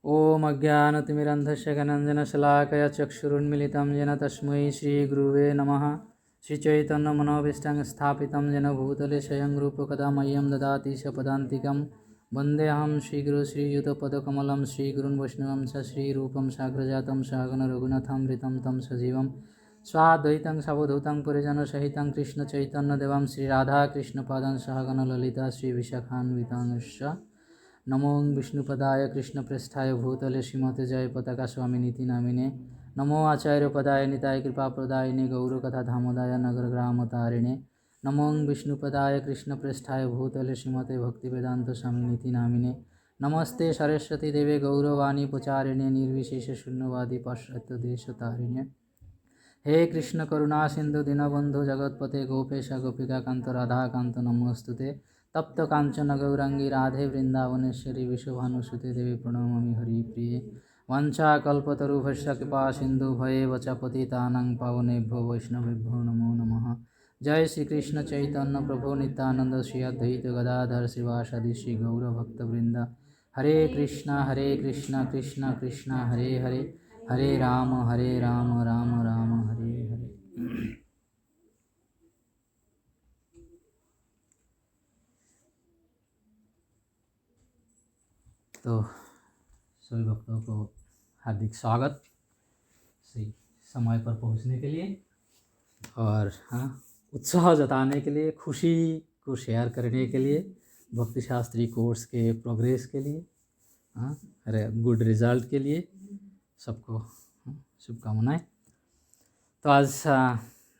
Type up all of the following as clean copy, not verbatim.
ॐ अज्ञानतिमिरन्धस्य ज्ञानाञ्जनशलाकया चक्षुरुन्मिलितं येन तस्मै श्रीगुरुवे नमः। श्रीचैतन्यमनोभीष्टं स्थापितं येन भूतले स्वयं रूपकदा मह्यं ददाति स्वपदान्तिकं। वन्देऽहं श्रीगुरुं श्रीयुतपदकमलं श्रीगुरुं वैष्णवं च श्रीरूपं साग्रजातं सहगणरघुनाथामृतं तं सजीवं स्वाद्वैतं सावधूतं परिजनसहितं कृष्णचैतन्यदेवं श्रीराधाकृष्णपादां सहगणललिता श्रीविशाखान्वितांश्च। नमो विष्णुपदाय कृष्णप्रेष्ठाय भूतले श्रीमते जयपताका स्वामिनीति नामिने। नमो आचार्यपदाय निताय कृपाप्रदायिने गौरकथा धामोदाय नगरग्रामतारिणे। नमो विष्णुपदाय कृष्णप्रेष्ठाय भूतले श्रीमते भक्तिवेदांत स्वामिनीति नामिने। नमस्ते सरस्वती देवे गौरवाणी प्रचारिणे निर्विशेष शून्यवादी पाश्चात्य देशतारिणे। हे कृष्ण करुणा सिंधु दीनबंधु जगतपते गोपेश गोपिका कांत राधा कांत नमोस्तुते। तप्त कांचन गौरांगी राधे वृंदावनेश्वरी विश्वभानुसुते देवी प्रणमामि हरिप्रिये। वंशाकल्पतरुभ्यश्च कृपा सिंधु भयेव च पतितानां पावनेभ्यो वैष्णवेभ्यो नमो नमः। जय श्री कृष्ण चैतन्य प्रभु नित्यानंद श्री अद्वैत गदाधर श्रीवासादि श्री गौरभक्तवृंद। हरे कृष्णा कृष्णा कृष्णा हरे हरे, हरे राम राम राम हरे हरे। तो सभी भक्तों को हार्दिक स्वागत सही समय पर पहुंचने के लिए और उत्साह जताने के लिए, खुशी को शेयर करने के लिए, भक्ति शास्त्री कोर्स के प्रोग्रेस के लिए, गुड रिजल्ट के लिए सबको शुभकामनाएं। तो आज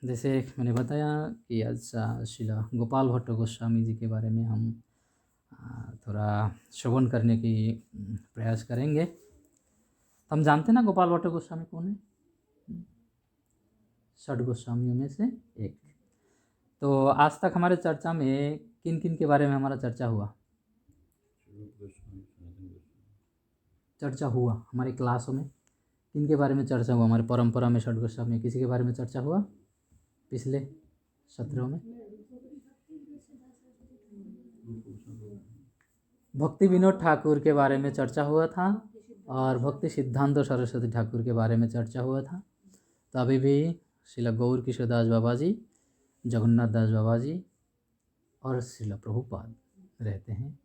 जैसे मैंने बताया कि आज श्रील गोपाल भट्ट गोस्वामी जी के बारे में हम थोड़ा श्रवण करने की प्रयास करेंगे। तो हम जानते हैं ना गोपाल भट्ट गोस्वामी कौन है? 6 गोस्वामियों में से एक। तो आज तक हमारे चर्चा में किन किन के बारे में हमारा चर्चा हुआ हमारी क्लासों में किन के बारे में चर्चा हुआ? हमारी परंपरा में 6 गोस्वामी किसी के बारे में चर्चा हुआ पिछले सत्रों में? भक्ति विनोद ठाकुर के बारे में चर्चा हुआ था और भक्ति सिद्धांत सरस्वती ठाकुर के बारे में चर्चा हुआ था। तो अभी भी श्रील गौर किशोर दास बाबा जी, जगन्नाथ दास बाबा जी और श्रील प्रभुपाद रहते हैं।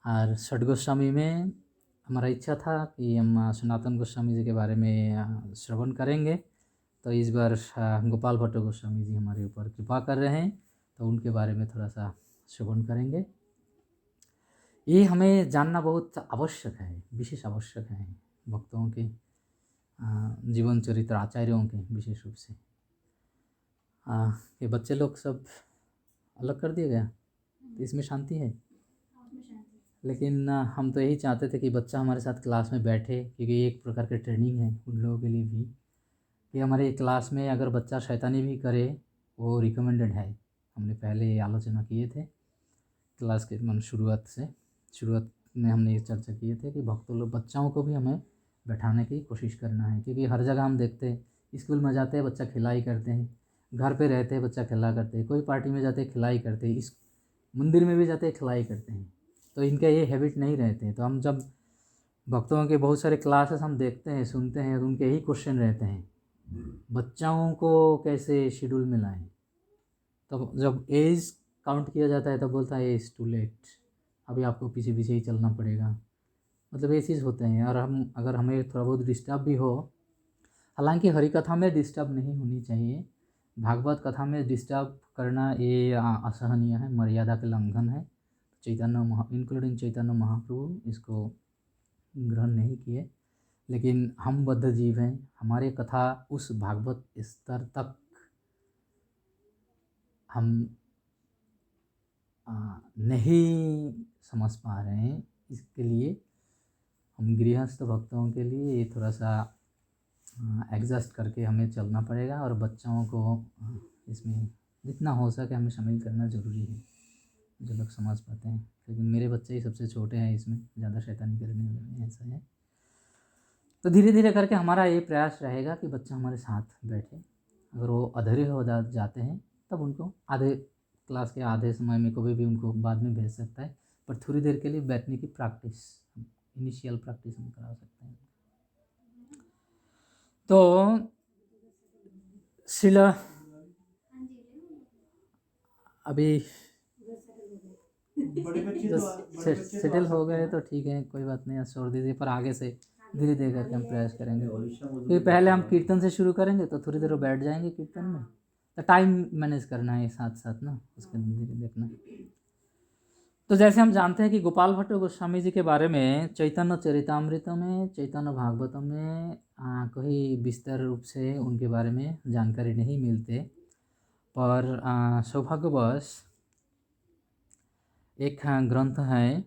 और 6 गोस्वामी में हमारा इच्छा था कि हम सनातन गोस्वामी जी के बारे में श्रवण करेंगे। तो इस बार गोपाल भट्ट गोस्वामी जी हमारे ऊपर कृपा कर रहे हैं, तो उनके बारे में थोड़ा सा श्रवण करेंगे। ये हमें जानना बहुत आवश्यक है, विशेष आवश्यक है भक्तों के जीवन चरित्र, आचार्यों के विशेष रूप से। ये बच्चे लोग सब अलग कर दिया गया तो इसमें शांति है, लेकिन हम तो यही चाहते थे कि बच्चा हमारे साथ क्लास में बैठे, क्योंकि ये एक प्रकार की ट्रेनिंग है उन लोगों के लिए भी कि हमारे क्लास में अगर बच्चा शैतानी भी करे वो रिकमेंडेड है। हमने पहले आलोचना किए थे क्लास के शुरुआत में हमने ये चर्चा किए थे कि भक्तों लोग बच्चों को भी हमें बैठाने की कोशिश करना है, क्योंकि हर जगह हम देखते हैं स्कूल में जाते हैं बच्चा खिलाई करते हैं, घर पे रहते हैं बच्चा खिला करते हैं, कोई पार्टी में जाते हैं खिलाई करते हैं, इस मंदिर में भी जाते हैं खिलाई करते हैं। तो इनका ये हैबिट नहीं रहते हैं। तो हम जब भक्तों के बहुत सारे क्लासेस हम देखते हैं, सुनते हैं, तो उनके यही क्वेश्चन रहते हैं बच्चों को कैसे शेड्यूल में लाएँ। तो जब एज काउंट किया जाता है तब बोलता है एज टू लेट, अभी आपको पीछे पीछे ही चलना पड़ेगा। मतलब ये चीज़ होते हैं। और हम अगर हमें थोड़ा बहुत डिस्टर्ब भी हो, हालांकि हरि कथा में डिस्टर्ब नहीं होनी चाहिए, भागवत कथा में डिस्टर्ब करना ये असहनीय है, मर्यादा के लंघन है। इंक्लूडिंग चैतन्य महाप्रभु इसको ग्रहण नहीं किए। लेकिन हम बद्ध जीव हैं, हमारे कथा उस भागवत स्तर तक हम नहीं समझ पा रहे हैं। इसके लिए हम गृहस्थ भक्तों के लिए ये थोड़ा सा एडजस्ट करके हमें चलना पड़ेगा, और बच्चों को इसमें जितना हो सके हमें शामिल करना ज़रूरी है, जो लोग समझ पाते हैं। लेकिन मेरे बच्चे ही सबसे छोटे हैं, इसमें ज़्यादा शैतानी करने वाले हैं, ऐसा है। तो धीरे धीरे करके हमारा ये प्रयास रहेगा कि बच्चा हमारे साथ बैठे। अगर वो अधूरे हो जाते हैं तब उनको क्लास के आधे समय में कभी भी उनको बाद में भेज सकता है, पर थोड़ी देर के लिए बैठने की प्रैक्टिस इनिशियल प्रैक्टिस हम करा सकते हैं। तो शिला अभी सेटल हो गए तो ठीक है, कोई बात नहीं, छोड़ दीजिए, पर आगे से धीरे धीरे करके हम प्रयास करेंगे। क्योंकि पहले हम कीर्तन से शुरू करेंगे तो थोड़ी देर बैठ जाएंगे कीर्तन में, तो टाइम मैनेज करना है साथ साथ ना, उसके धीरे देखना। तो जैसे हम जानते हैं कि गोपाल भट्ट गोस्वामी जी के बारे में चैतन्य चरितामृत में, चैतन्य भागवत में कोई विस्तार रूप से उनके बारे में जानकारी नहीं मिलते, पर सौभाग्यवश एक ग्रंथ है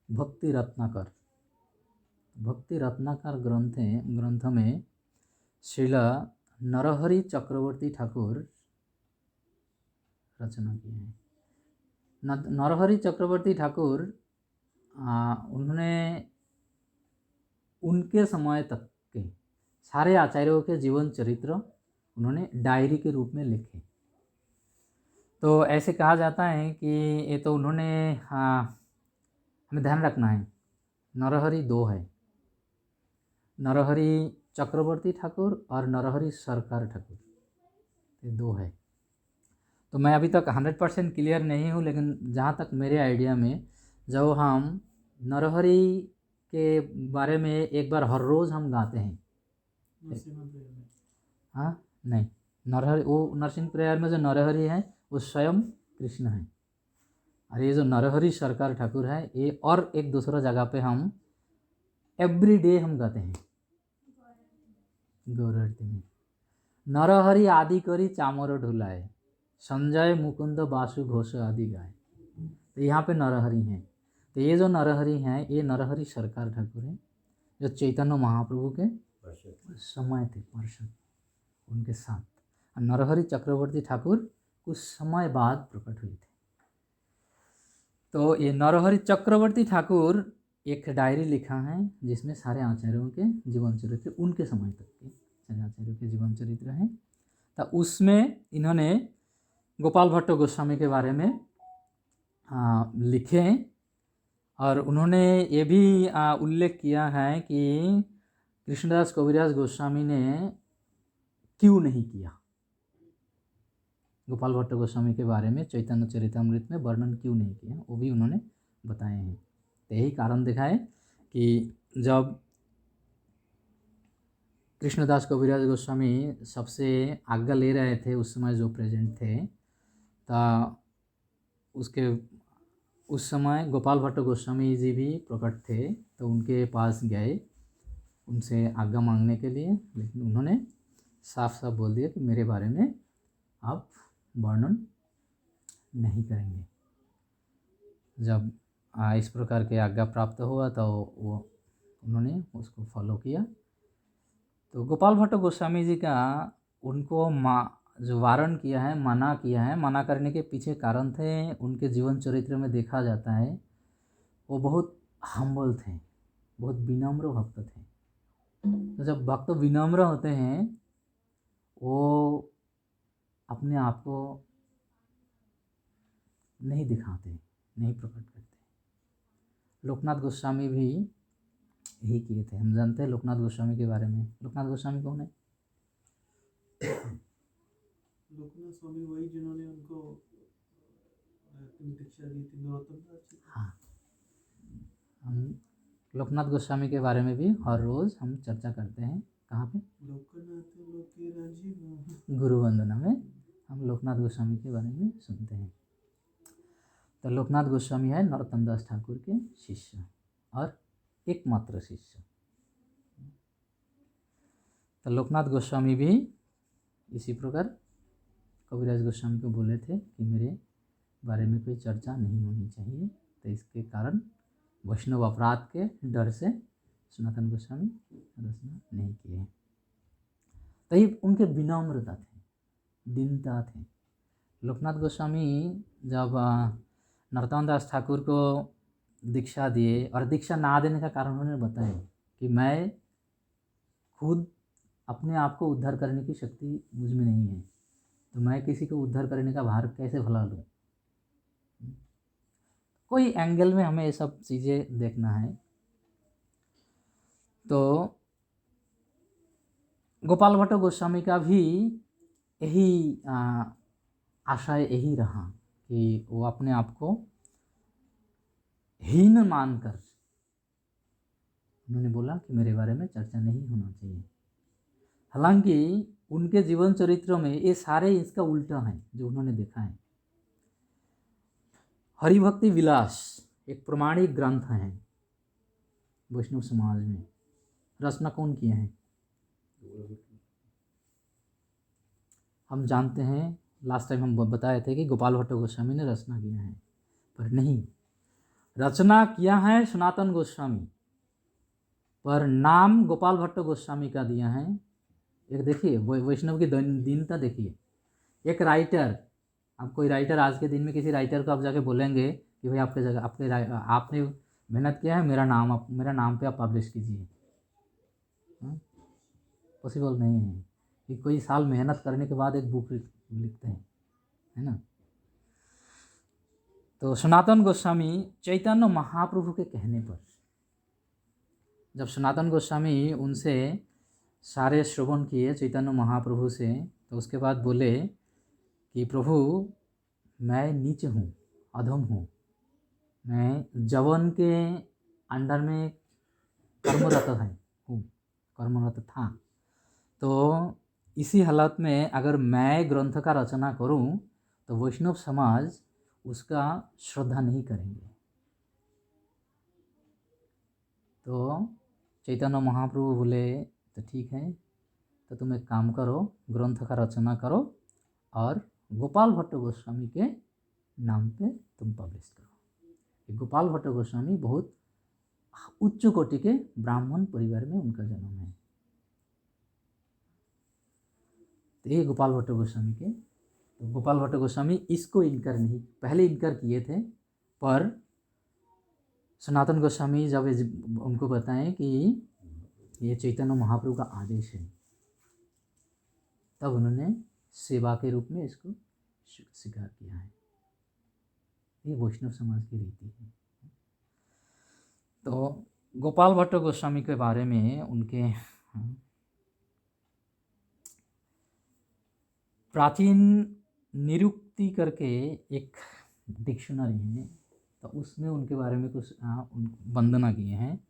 भक्ति रत्नाकर। भक्ति रत्नाकर ग्रंथ में श्रील नरहरि चक्रवर्ती ठाकुर रचना किए हैं। नरहरि चक्रवर्ती ठाकुर उन्होंने उनके समय तक के सारे आचार्यों के जीवन चरित्र उन्होंने डायरी के रूप में लिखे। तो ऐसे कहा जाता है कि ये तो उन्होंने हमें ध्यान रखना है, नरहरि दो है, नरहरि चक्रवर्ती ठाकुर और नरहरि सरकार ठाकुर, ये दो है। तो मैं अभी तक 100% क्लियर नहीं हूँ, लेकिन जहाँ तक मेरे आइडिया में, जब हम नरहरि के बारे में एक बार हर रोज़ हम गाते हैं, हाँ नहीं, नरहरि वो नरसिंह प्रेयर में जो नरहरि है वो स्वयं कृष्ण है, और ये जो नरहरि सरकार ठाकुर है ये और एक दूसरा जगह पे हम एवरी डे हम गाते हैं गौरती में, नरहरि आदि करी चामर ढुलाए, संजय मुकुंद बासु घोष आदि गाए। तो यहाँ पे नरहरि हैं, तो ये जो नरहरि हैं ये नरहरि सरकार ठाकुर हैं, जो चैतन्य महाप्रभु के समय थे पार्षद उनके साथ। और नरहरि चक्रवर्ती ठाकुर कुछ समय बाद प्रकट हुए थे। तो ये नरहरि चक्रवर्ती ठाकुर एक डायरी लिखा है जिसमें सारे आचार्यों के जीवन चरित्र, उनके समय तक के सारे आचार्यों के जीवन चरित्र हैं। तो उसमें इन्होंने गोपाल भट्ट गोस्वामी के बारे में लिखे हैं, और उन्होंने ये भी उल्लेख किया है कि कृष्णदास कविराज गोस्वामी ने क्यों नहीं किया, गोपाल भट्ट गोस्वामी के बारे में चैतन्य चरितामृत में वर्णन क्यों नहीं किया, वो भी उन्होंने बताए हैं। तो यही कारण दिखाए कि जब कृष्णदास कविराज गोस्वामी सबसे आज्ञा ले रहे थे उस समय जो प्रेजेंट थे, उस समय गोपाल भट्ट गोस्वामी जी भी प्रकट थे, तो उनके पास गए उनसे आज्ञा मांगने के लिए, लेकिन उन्होंने साफ साफ बोल दिया कि मेरे बारे में आप वर्णन नहीं करेंगे। जब इस प्रकार के आज्ञा प्राप्त हुआ तो वो उन्होंने उसको फॉलो किया। तो गोपाल भट्ट गोस्वामी जी का उनको जो वारण किया है, मना किया है, मना करने के पीछे कारण थे, उनके जीवन चरित्र में देखा जाता है वो बहुत हम्बल थे, बहुत विनम्र भक्त थे। तो जब भक्त विनम्र होते हैं वो अपने आप को नहीं दिखाते, नहीं प्रकट करते। लोकनाथ गोस्वामी भी यही किए थे। हम जानते हैं लोकनाथ गोस्वामी के बारे में। लोकनाथ गोस्वामी कौन है? लोकनाथ स्वामी वही जिन्होंने उनको दीक्षा दी थी, नरोत्तम दास जी। हाँ, हम लोकनाथ गोस्वामी के बारे में भी हर रोज़ हम चर्चा करते हैं। कहाँ पे? लोकनाथ लोके राजीव गुरु वंदना में हम लोकनाथ गोस्वामी के बारे में सुनते हैं। तो लोकनाथ गोस्वामी है नरोत्तम दास ठाकुर के शिष्य और एकमात्र शिष्य। तो लोकनाथ गोस्वामी भी इसी प्रकार कविराज गोस्वामी को बोले थे कि मेरे बारे में कोई चर्चा नहीं होनी चाहिए। तो इसके कारण वैष्णव अपराध के डर से सनातन गोस्वामी रचना नहीं किए। तो ये उनके विनम्रता थे, दीनता थे। लोकनाथ गोस्वामी जब नरोत्तम दास ठाकुर को दीक्षा दिए, और दीक्षा ना देने का कारण उन्होंने बताया कि मैं खुद अपने आप को उद्धार करने की शक्ति मुझ में नहीं है, तो मैं किसी को उद्धार करने का भार कैसे भुला लूँ। कोई एंगल में हमें ये सब चीज़ें देखना है। तो गोपाल भट्ट गोस्वामी का भी यही आशय यही रहा कि वो अपने आप को हीन मानकर उन्होंने बोला कि मेरे बारे में चर्चा नहीं होना चाहिए। हालांकि उनके जीवन चरित्र में ये सारे इसका उल्टा है जो उन्होंने देखा है। हरिभक्ति विलास एक प्रमाणिक ग्रंथ है वैष्णव समाज में। रचना कौन किए हैं? हम जानते हैं, लास्ट टाइम हम बताए थे कि गोपाल भट्ट गोस्वामी ने रचना किया है, पर नहीं, रचना किया है सनातन गोस्वामी, पर नाम गोपाल भट्ट गोस्वामी का दिया है। एक देखिए वैष्णव की दीनता देखिए। एक राइटर, आप कोई राइटर आज के दिन में किसी राइटर को आप जाके बोलेंगे कि भाई आपके जगह आपने मेहनत किया है, मेरा नाम पे आप पब्लिश कीजिए, पॉसिबल नहीं है कि कोई साल मेहनत करने के बाद एक बुक लिखते हैं, है ना। तो सनातन गोस्वामी चैतन्य महाप्रभु के कहने पर, जब सनातन गोस्वामी उनसे सारे श्रवण किए चैतन्य महाप्रभु से, तो उसके बाद बोले कि प्रभु मैं नीच हूँ, अधम हूँ, मैं जवन के अंडर में कर्मरत था। तो इसी हालत में अगर मैं ग्रंथ का रचना करूं तो वैष्णव समाज उसका श्रद्धा नहीं करेंगे। तो चैतन्य महाप्रभु बोले तो ठीक है, तो तुम एक काम करो, ग्रंथ का रचना करो और गोपाल भट्ट गोस्वामी के नाम पे तुम पब्लिश करो। गोपाल भट्ट गोस्वामी बहुत उच्च कोटि के ब्राह्मण परिवार में उनका जन्म है। तो ये गोपाल भट्ट गोस्वामी के, तो गोपाल भट्ट गोस्वामी इसको इनकार नहीं, पहले इनकार किए थे, पर सनातन गोस्वामी जब उनको बताएं कि ये चैतन्य महाप्रभु का आदेश है, तब उन्होंने सेवा के रूप में इसको स्वीकार किया है। ये वैष्णव समाज की रीति है। तो गोपाल भट्ट गोस्वामी के बारे में उनके प्राचीन निरुक्ति करके एक डिक्शनरी है, तो उसमें उनके बारे में कुछ वंदना किए हैं।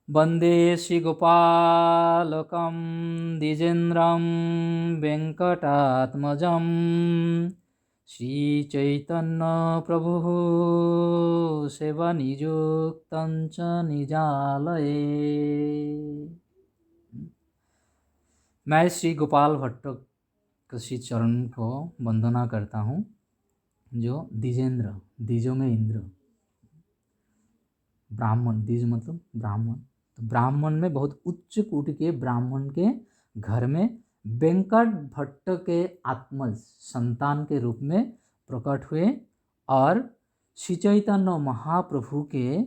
वंदे श्री गोपालकम द्विजेन्द्रम वेंकटात्मजम श्री चैतन्य प्रभु सेवा निजुक्तं च निजालये। मैं श्री गोपाल भट्ट कृषि चरण को वंदना करता हूँ, जो द्विजेंद्र, द्विजों में इंद्र, ब्राह्मण, द्विज मतलब ब्राह्मण, तो ब्राह्मण में बहुत उच्च कोटि के ब्राह्मण के घर में वेंकट भट्ट के आत्मज संतान के रूप में प्रकट हुए और श्री चैतन्य महाप्रभु के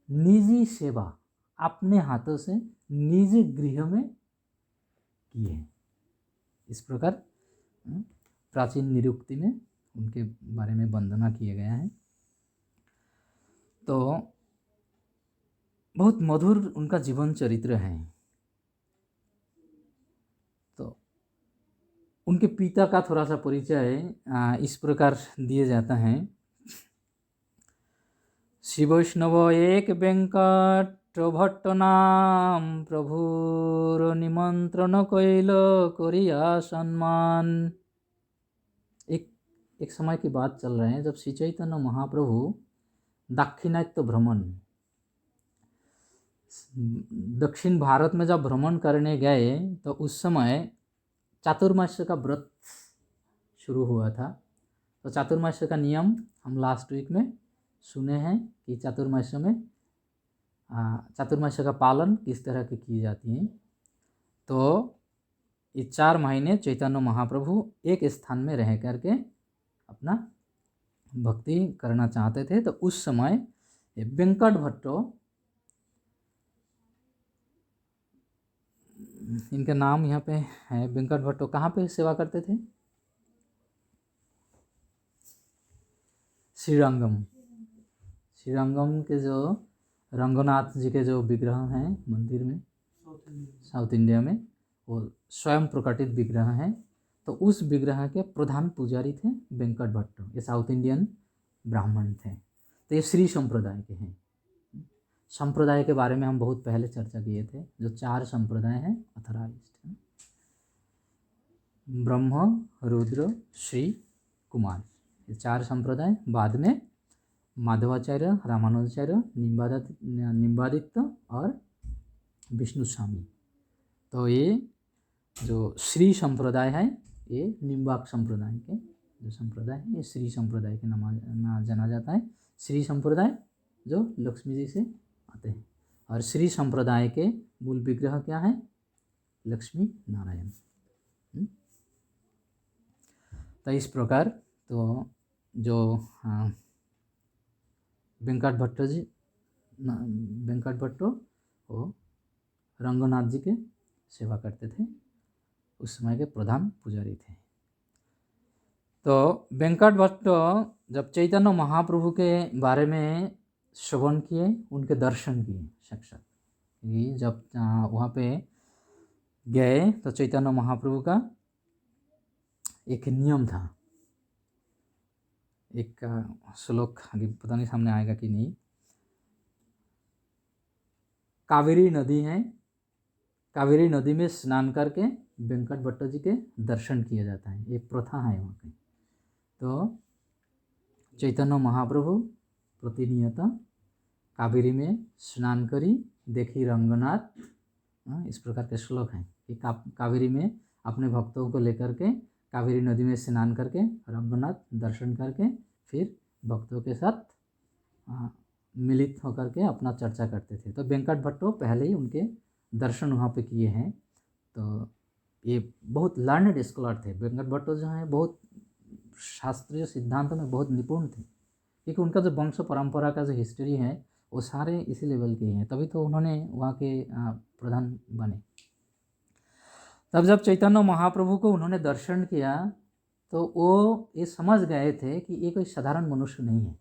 निजी सेवा अपने हाथों से निजी गृह में किए। इस प्रकार प्राचीन निरुक्ति में उनके बारे में वंदना किया गया है। तो बहुत मधुर उनका जीवन चरित्र है। तो उनके पिता का थोड़ा सा परिचय इस प्रकार दिया जाता है। श्री वैष्णव एक वेंकट भट्ट नाम प्रभुर निमंत्रण कैल करिया सम्मान। एक समय की बात चल रहे हैं जब श्री चैतन्य महाप्रभु दाक्षिणात्य भ्रमण, दक्षिण भारत में जब भ्रमण करने गए तो उस समय चातुर्मास्य का व्रत शुरू हुआ था। तो चातुर्मास्य का नियम हम लास्ट वीक में सुने हैं कि चातुर्मास्य का पालन किस तरह की की जाती है। तो ये 4 महीने चैतन्य महाप्रभु एक स्थान में रह करके अपना भक्ति करना चाहते थे। तो उस समय वेंकट भट्टो, इनका नाम यहाँ पे है, वेंकट भट्टो कहाँ पे सेवा करते थे? श्रीरंगम। श्रीरंगम के जो रंगनाथ जी के जो विग्रह हैं मंदिर में साउथ इंडियन साउथ इंडिया में, वो स्वयं प्रकटित विग्रह हैं। तो उस विग्रह के प्रधान पुजारी थे वेंकट भट्ट। ये साउथ इंडियन ब्राह्मण थे। तो ये श्री संप्रदाय के हैं। संप्रदाय के बारे में हम बहुत पहले चर्चा किए थे। जो 4 संप्रदाय हैं अथराइज्ड हैं, ब्रह्म, रुद्र, श्री, कुमार, ये 4 संप्रदाय। बाद में माधवाचार्य, रामानुजाचार्य, निम्बादित्य और विष्णु स्वामी। तो ये जो श्री संप्रदाय है, ये निम्बाक संप्रदाय के जो संप्रदाय है, ये श्री संप्रदाय के नाम जाना जाता है। श्री संप्रदाय जो लक्ष्मी जी से आते हैं, और श्री संप्रदाय के मूल विग्रह क्या है? लक्ष्मी नारायण। तो इस प्रकार तो जो वेंकट भट्टो वो रंगनाथ जी के सेवा करते थे, उस समय के प्रधान पुजारी थे। तो वेंकट भट्ट जब चैतन्य महाप्रभु के बारे में श्रवण किए, उनके दर्शन किए साक्षात, जब वहाँ पे गए तो चैतन्य महाप्रभु का एक नियम था। एक श्लोक आगे पता नहीं सामने आएगा कि नहीं। कावेरी नदी है, कावेरी नदी में स्नान करके वेंकट भट्ट जी के दर्शन किया जाता है, ये प्रथा है वहाँ की। तो चैतन्य महाप्रभु प्रतिनियत कावेरी में स्नान करी, देखी रंगनाथ, इस प्रकार के श्लोक हैं कि कावेरी में अपने भक्तों को लेकर के कावेरी नदी में स्नान करके रंगनाथ दर्शन करके फिर भक्तों के साथ मिलित होकर के अपना चर्चा करते थे। तो वेंकट भट्टो पहले ही उनके दर्शन वहाँ पे किए हैं। तो ये बहुत लर्नड स्कॉलर थे। वेंकट भट्टो जो हैं बहुत शास्त्रीय सिद्धांतों में बहुत निपुण थे, क्योंकि उनका जो वंश परंपरा का जो हिस्ट्री है वो सारे इसी लेवल के हैं, तभी तो उन्होंने वहाँ के प्रधान बने। तब जब चैतन्य महाप्रभु को उन्होंने दर्शन किया तो वो ये समझ गए थे कि ये कोई साधारण मनुष्य नहीं है।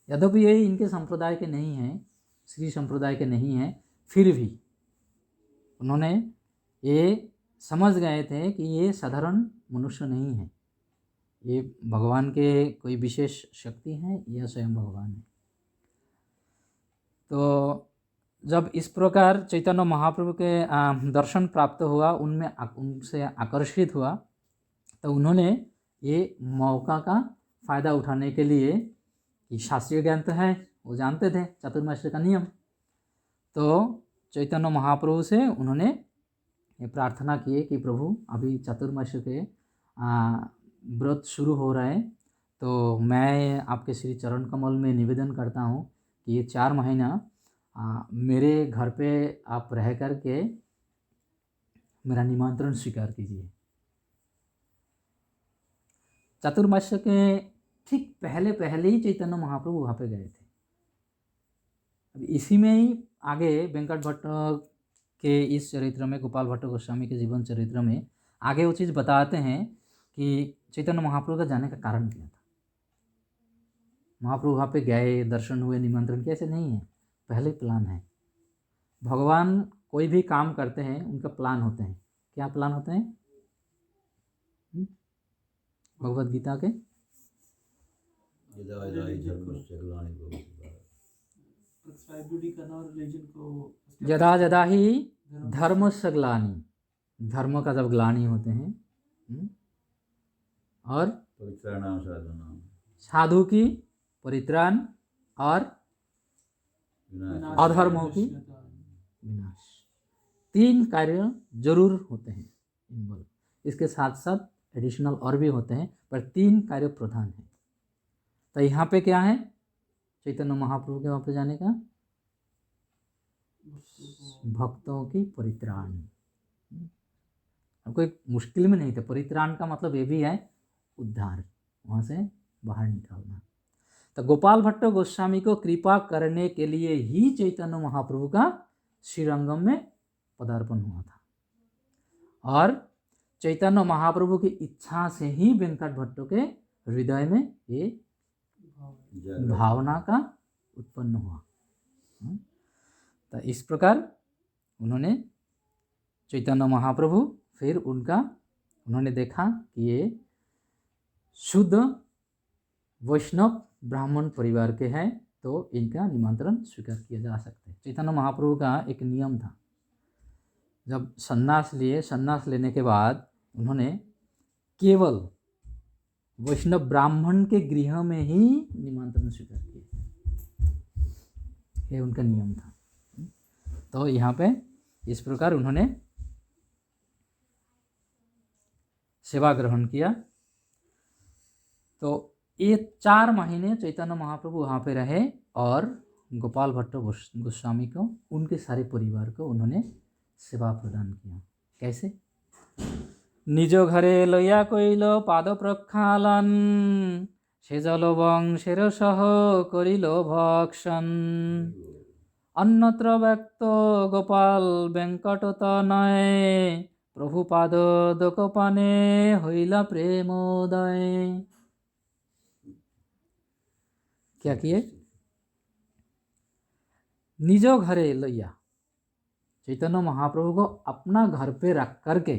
यद्यपि ये इनके संप्रदाय के नहीं हैं, श्री संप्रदाय के नहीं हैं, फिर भी उन्होंने ये समझ गए थे कि ये साधारण मनुष्य नहीं है, ये भगवान के कोई विशेष शक्ति है, यह स्वयं भगवान है। तो जब इस प्रकार चैतन्य महाप्रभु के दर्शन प्राप्त हुआ, उनसे आकर्षित हुआ, तो उन्होंने ये मौका का फ़ायदा उठाने के लिए, कि शास्त्रीय ज्ञान तो है, वो जानते थे चातुर्मास्य का नियम, तो चैतन्य महाप्रभु से उन्होंने ये प्रार्थना की कि प्रभु अभी चातुर्मास्य के व्रत शुरू हो रहा है, तो मैं आपके श्री चरण कमल में निवेदन करता हूँ कि ये 4 महीना मेरे घर पे आप रह कर के मेरा निमंत्रण स्वीकार कीजिए। चातुर्मास्य के ठीक पहले ही चैतन्य महाप्रभु वहाँ पे गए थे। अब इसी में ही आगे वेंकट भट्ट के इस चरित्र में, गोपाल भट्ट गोस्वामी के जीवन चरित्र में आगे वो चीज़ बताते हैं कि चैतन्य महाप्रभु का जाने का कारण क्या था। महाप्रभु वहाँ पे गए, दर्शन हुए, निमंत्रण किया, ऐसे नहीं है, पहले प्लान है। भगवान कोई भी काम करते हैं उनका प्लान होते हैं। क्या प्लान होते हैं? भगवद गीता के यदा यदा ही धर्मस्य ग्लानि, धर्म का जब ग्लानि होते हैं, और साधु की परित्राण और अधर्मों की विनाश, 3 कार्य जरूर होते हैं। इसके साथ साथ एडिशनल और भी होते हैं, पर 3 कार्य प्रधान हैं। तो यहाँ पे क्या है चैतन्य महाप्रभु के वहाँ पे जाने का? भक्तों की परित्राण। कोई मुश्किल में नहीं थे। परित्राण का मतलब ये भी है उद्धार, वहाँ से बाहर निकालना। तो गोपाल भट्ट गोस्वामी को कृपा करने के लिए ही चैतन्य महाप्रभु का श्रीरंगम में पदार्पण हुआ था, और चैतन्य महाप्रभु की इच्छा से ही वेंकट भट्ट के हृदय में ये भावना का उत्पन्न हुआ। तो इस प्रकार उन्होंने चैतन्य महाप्रभु फिर उन्होंने देखा कि ये शुद्ध वैष्णव ब्राह्मण परिवार के हैं, तो इनका निमंत्रण स्वीकार किया जा सकता है। चैतन्य महाप्रभु का एक नियम था, जब संन्यास लेने के बाद उन्होंने केवल वैष्णव ब्राह्मण के गृह में ही निमंत्रण स्वीकार किया, ये उनका नियम था। तो यहाँ पे इस प्रकार उन्होंने सेवा ग्रहण किया। तो ये 4 महीने चैतन्य महाप्रभु वहाँ पे रहे और गोपाल भट्ट गोस्वामी को, उनके सारे परिवार को उन्होंने सेवा प्रदान किया। कैसे? निज घरे लइया कइल पाद प्रक्षालन, से जल वंशेर सह करिल भक्षण, अन्यत्र व्यक्त गोपाल वेंकट तनय, प्रभुपाद दोकपाने हईला प्रेमोदय। क्या किए? निज घरे लैया, चैतन्य महाप्रभु को अपना घर पे रख करके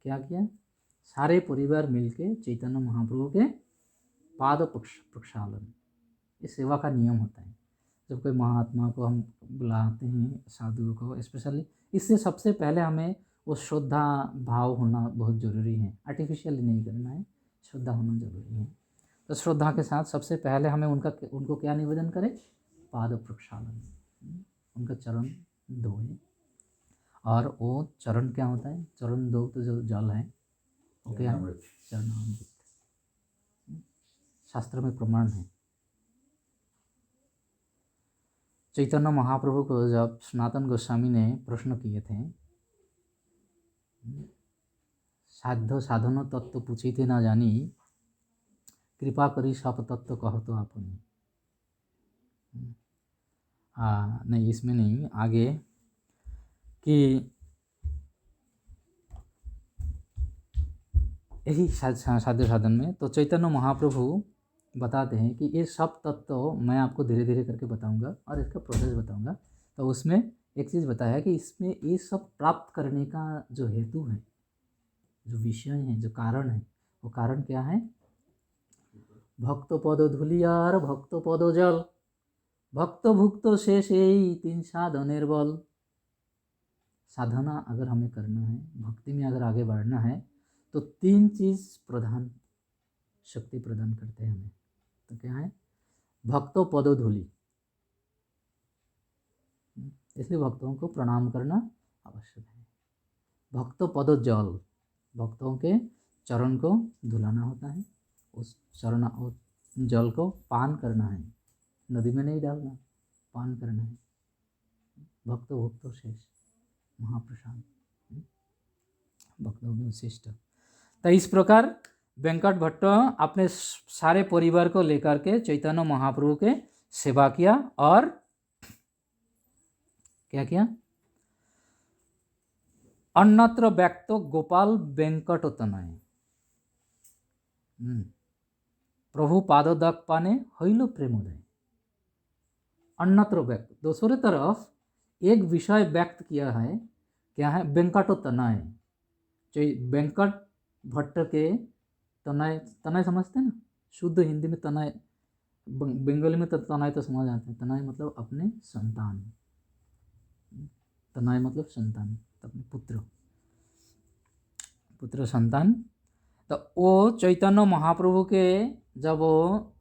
क्या किया? सारे परिवार मिलके चैतन्य महाप्रभु के पाद प्रक्षालन, ये सेवा का नियम होता है। जब कोई महात्मा को हम बुलाते हैं, साधुओं को स्पेशली, इससे सबसे पहले हमें वो श्रद्धा भाव होना बहुत ज़रूरी है। आर्टिफिशियली नहीं करना है, श्रद्धा होना ज़रूरी है। तो श्रद्धा के साथ सबसे पहले हमें उनको क्या निवेदन करें? पाद प्रक्षालन, उनका चरण धोए। और वो चरण क्या होता है? चरण दो तो जो जल है वो क्या है? चरणामृत। शास्त्र में प्रमाण है। चैतन्य महाप्रभु को जब सनातन गोस्वामी ने प्रश्न किए थे, साध्य साधन तत्व पूछी थे ना जानी, कृपा करी सब तत्व कहो तो आपने। नहीं, इसमें नहीं, आगे कि यही साध्य साधन में तो चैतन्य महाप्रभु बताते हैं कि ये सब तत्व मैं आपको धीरे धीरे करके बताऊंगा और इसका प्रोसेस बताऊंगा। तो उसमें एक चीज़ बताया कि इसमें ये सब प्राप्त करने का जो हेतु है, जो विषय है, जो कारण है, वो कारण क्या है? भक्त पद धुलियार भक्त पद जल, भक्त भुक्त शेष यही 3 साधनेर बल। साधना अगर हमें करना है, भक्ति में अगर आगे बढ़ना है, तो 3 चीज़ प्रधान शक्ति प्रदान करते हैं हमें। तो क्या है? भक्तों पदो धूलि, इसलिए भक्तों को प्रणाम करना आवश्यक है। भक्तों पदो जल, भक्तों के चरण को धुलाना होता है, उस जल को पान करना है, नदी में नहीं डालना, पान करना है। भक्तो भक्तो शेष महाप्रसाद, भक्तों में विशिष्ट। तो इस प्रकार वेंकट भट्ट अपने सारे परिवार को लेकर के चैतन्य महाप्रभु के सेवा किया और क्या किया? अन्यत्र व्यक्तो गोपाल वेंकट तनय, प्रभु पादोदक पाने हईलो प्रेमोदय। अन्यत्र व्यक्त, दूसरी तरफ एक विषय व्यक्त किया है, क्या है? वेंकट तनय। वेंकट भट्ट के तनय, तनय समझते हैं ना? शुद्ध हिंदी में तनय, बंगाली में तो तनय तो समझ आते हैं। तनय मतलब अपने संतान, तनय मतलब संतान, अपने पुत्र संतान। तो वो चैतन्य महाप्रभु के जब वो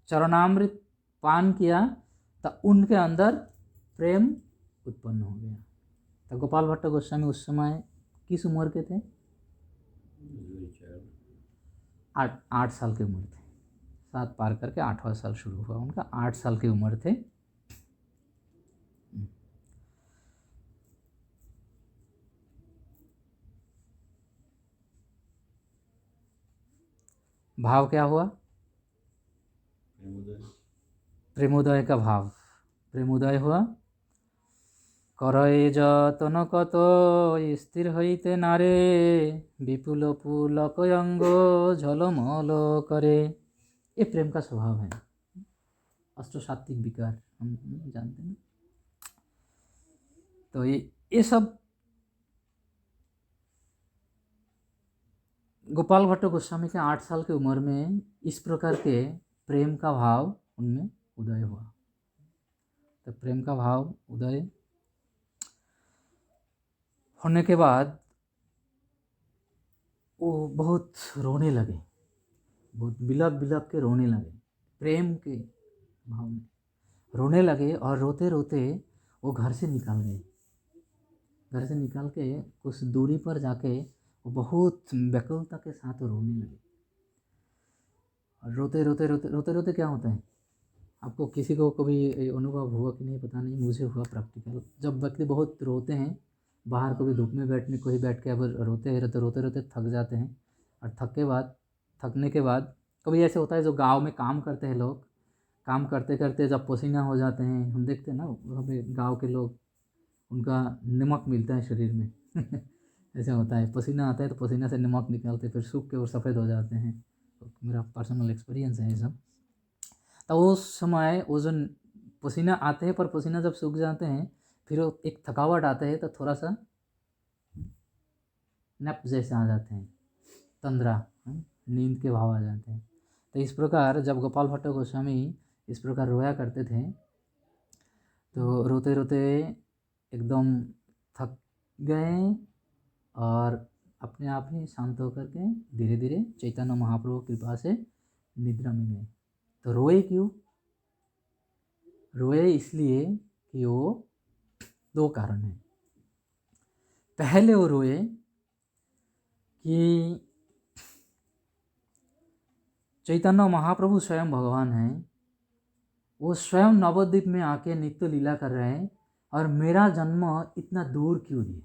चरणामृत पान किया तो उनके अंदर प्रेम उत्पन्न हो गया। तो गोपाल भट्ट गोस्वामी उस समय किस उम्र के थे? 8 साल की उम्र थे। 7 पार करके 8वां साल शुरू हुआ उनका। 8 साल की उम्र थे। भाव क्या हुआ? प्रेमोदय का भाव, प्रेमोदय हुआ। करए जतन कत स्थिर हईते नारे, विपुल पुलक अंग झलमल करे। ये प्रेम का स्वभाव है। अष्टसात्विक विकार हम जानते हैं। तो ये सब गोपाल भट्ट गोस्वामी के 8 साल की उम्र में इस प्रकार के प्रेम का भाव उनमें उदय हुआ। तो प्रेम का भाव उदय होने के बाद वो बहुत रोने लगे, बहुत बिलक बिलक के रोने लगे, प्रेम के भाव में रोने लगे। और रोते रोते वो घर से निकल गए। घर से निकल के कुछ दूरी पर जाके वो बहुत व्याकुलता के साथ रोने लगे। और रोते रोते रोते रोते रोते क्या होता है, आपको किसी को कभी अनुभव हुआ कि नहीं पता नहीं, मुझे हुआ प्रैक्टिकल। जब व्यक्ति बहुत रोते हैं, बाहर कभी धूप में बैठ के अब रोते हैं, रोते रोते थक जाते हैं। और थकने के बाद कभी ऐसे होता है, जो गांव में काम करते हैं लोग, काम करते करते जब पसीना हो जाते हैं, हम देखते हैं ना हमें गांव के लोग, उनका नमक मिलता है शरीर में ऐसे होता है, पसीना आता है तो पसीना से नमक निकालते, फिर सूख के और सफ़ेद हो जाते हैं। तो मेरा पर्सनल एक्सपीरियंस है ये सब। तो उस समय वो जो पसीना आते हैं, पर पसीना जब सूख जाते हैं, फिर वो एक थकावट आता है, तो थोड़ा सा नप जैसे आ जाते हैं, तंद्रा, नींद के भाव आ जाते हैं। तो इस प्रकार जब गोपाल भट्ट गोस्वामी इस प्रकार रोया करते थे, तो रोते रोते एकदम थक गए और अपने आप ही शांत होकर के धीरे धीरे चैतन्य महाप्रभु की कृपा से निद्रा में गए। तो रोए क्यों? रोए इसलिए कि वो 2 कारण हैं। पहले वो रोए कि चैतन्य महाप्रभु स्वयं भगवान हैं, वो स्वयं नवद्वीप में आके नित्य लीला कर रहे हैं, और मेरा जन्म इतना दूर क्यों दिए।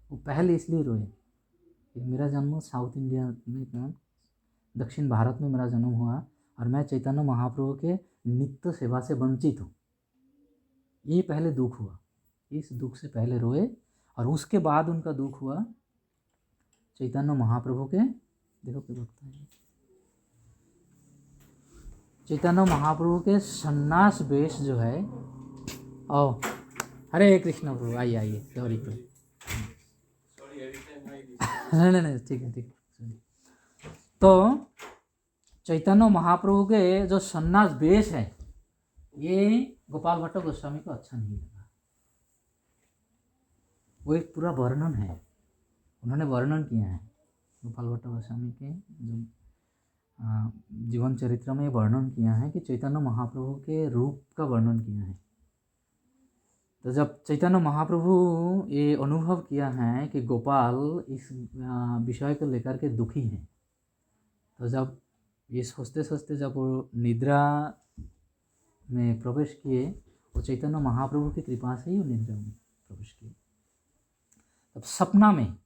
वो पहले इसलिए रोए कि मेरा जन्म साउथ इंडिया में, दक्षिण भारत में मेरा जन्म हुआ, और मैं चैतन्य महाप्रभु के नित्य सेवा से वंचित हूँ। ये पहले दुख हुआ, इस दुख से पहले रोए। और उसके बाद उनका दुख हुआ चैतन्य महाप्रभु के, देखो क्या लगता है, चैतन्य महाप्रभु के सन्यास वेश जो है। ओ हरे कृष्ण प्रभु, आइए आइए, सॉरी नहीं ठीक है ठीक है। तो चैतन्य महाप्रभु के जो सन्यास वेश है, ये गोपाल भट्ट गोस्वामी को अच्छा नहीं लगा। वो एक पूरा वर्णन है, उन्होंने वर्णन किया है गोपाल भट्ट गोस्वामी के जो जीवन चरित्र में वर्णन किया है कि चैतन्य महाप्रभु के रूप का वर्णन किया है। तो जब चैतन्य महाप्रभु ये अनुभव किया है कि गोपाल इस विषय को लेकर के दुखी हैं, तो जब ये सोचते सोचते जब वो निद्रा में प्रवेश किए, वो चैतन्य महाप्रभु की कृपा से ही वो निद्रा में प्रवेश किए। तब सपना में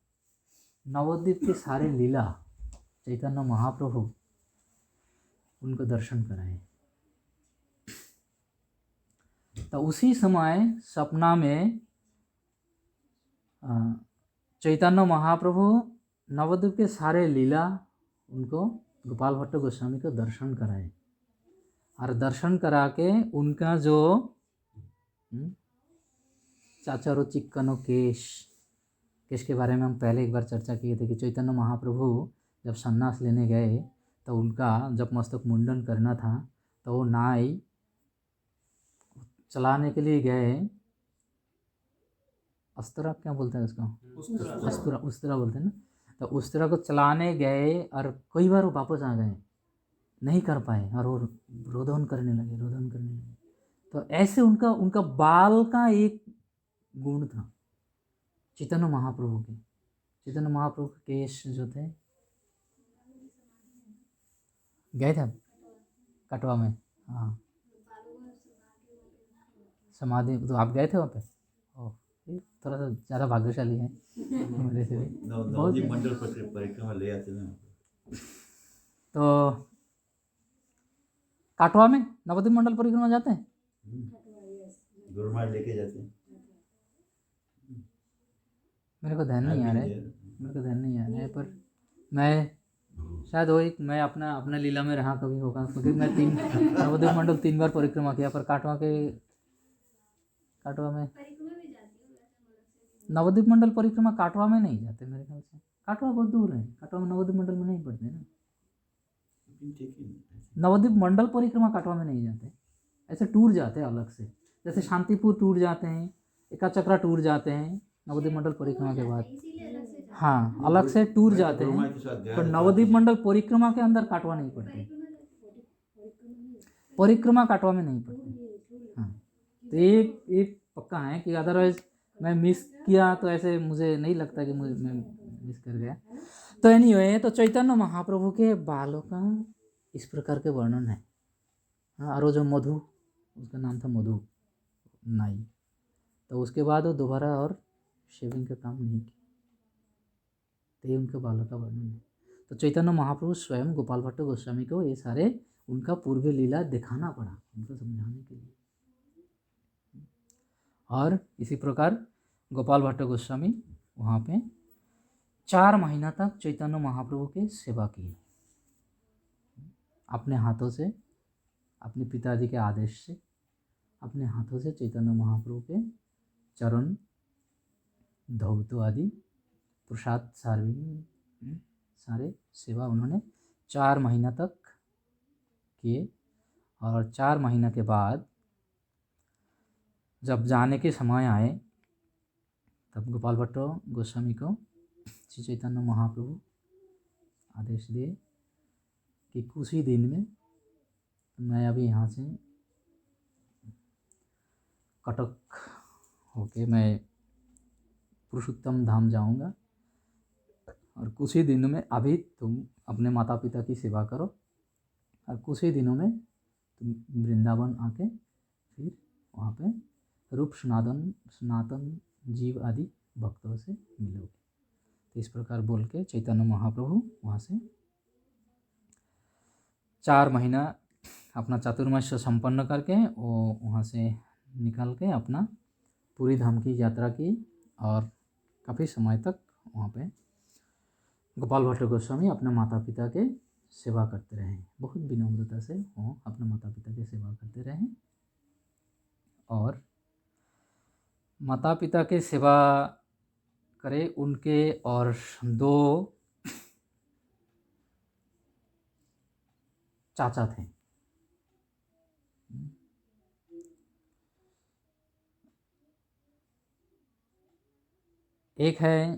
नवद्वीप के सारे लीला चैतन्य महाप्रभु उनको दर्शन कराए। तो उसी समय सपना में चैतन्य महाप्रभु नवद्वीप के सारे लीला उनको गोपाल भट्ट गोस्वामी को दर्शन कराए। और दर्शन करा के उनका जो चाचारो चिक्कनो केश के बारे में हम पहले एक बार चर्चा किए थे कि चैतन्य महाप्रभु जब सन्यास लेने गए, तो उनका जब मस्तक मुंडन करना था, तो वो नाई चलाने के लिए गए, अस्त्रा क्या बोलते हैं उसको, उस्तरा बोलते हैं ना। तो उस्तरा को चलाने गए और कई बार वो वापस आ गए, नहीं कर पाए, और वो रोदन करने लगे। तो ऐसे उनका बाल का एक गुण था चैतन्य महाप्रभु के। चैतन्य महाप्रभु के केश जो थे, गए थे कटवा में, हाँ समाधि, तो आप गए थे वहाँ पे? ओह, थोड़ा सा ज़्यादा भाग्यशाली है मेरे से भी। नवद्वीप मंडल परिक्रमा ले आते हैं। तो काटवा में नवद्वीप मंडल परिक्रमा जाते हैं, गुरुमाल लेके जाते हैं। मेरे को ध्यान नहीं आ रहा है, पर मैं शायद वही मैं अपना अपने लीला में रहा कभी होगा, क्योंकि मैं नवद्वीप मंडल 3 बार परिक्रमा किया, पर काटवा में नवद्वीप मंडल परिक्रमा काटवा में नहीं जाते मेरे ख्याल से। काटवा बहुत दूर है, काटवा में नवद्वीप मंडल में नहीं पड़ते ना। ठीक है। नवद्वीप मंडल परिक्रमा काटवा में नहीं जाते, ऐसे टूर जाते हैं अलग से, जैसे शांतिपुर टूर जाते हैं, एकाचक्रा टूर जाते हैं नवद्वीप मंडल परिक्रमा के बाद। हाँ, अलग से टूर जाते हैं, पर नवद्वीप मंडल परिक्रमा के अंदर काटवा नहीं पड़ते, परिक्रमा काटवा में नहीं पड़ते। हाँ, तो एक पक्का है कि अदरवाइज मैं मिस किया तो ऐसे मुझे नहीं लगता कि मैं मिस कर गया। तो एनीवे, तो चैतन्य महाप्रभु के बालों का इस प्रकार के वर्णन है। हाँ, और वो जो मधु, उसका नाम था मधु नाई, तो उसके बाद वो दोबारा और शेविंग का काम नहीं किया। तो ये उनके बालों का वर्णन है। तो चैतन्य महाप्रभु स्वयं गोपाल भट्ट गोस्वामी को ये सारे उनका पूर्व लीला दिखाना पड़ा, उनको समझाने के लिए। और इसी प्रकार गोपाल भट्ट गोस्वामी वहाँ पे 4 महीना तक चैतन्य महाप्रभु की सेवा की, अपने हाथों से, अपने पिताजी के आदेश से, अपने हाथों से चैतन्य महाप्रभु के चरण, धौतो आदि प्रसाद सारे सेवा उन्होंने 4 महीना तक किए। और 4 महीना के बाद जब जाने के समय आए, तब गोपाल भट्ट गोस्वामी को श्री चैतन्य महाप्रभु आदेश दिए कि कुछ ही दिन में मैं अभी यहाँ से कटक होके मैं पुरुषोत्तम धाम जाऊँगा, और कुछ ही दिनों में अभी तुम अपने माता पिता की सेवा करो, और कुछ ही दिनों में तुम वृंदावन आके फिर वहाँ पे रूप सनातन जीव आदि भक्तों से मिलोगे। तो इस प्रकार बोल के चैतन्य महाप्रभु वहाँ से 4 महीना अपना चातुर्मास्य संपन्न करके वो वहाँ से निकल के अपना पूरी धाम की यात्रा की, और काफ़ी समय तक वहाँ पे गोपाल भट्ट गोस्वामी अपने माता पिता के सेवा करते रहे। बहुत विनम्रता से वो अपने माता पिता की सेवा करते रहे, और माता पिता के सेवा करे उनके, और 2 चाचा थे। एक है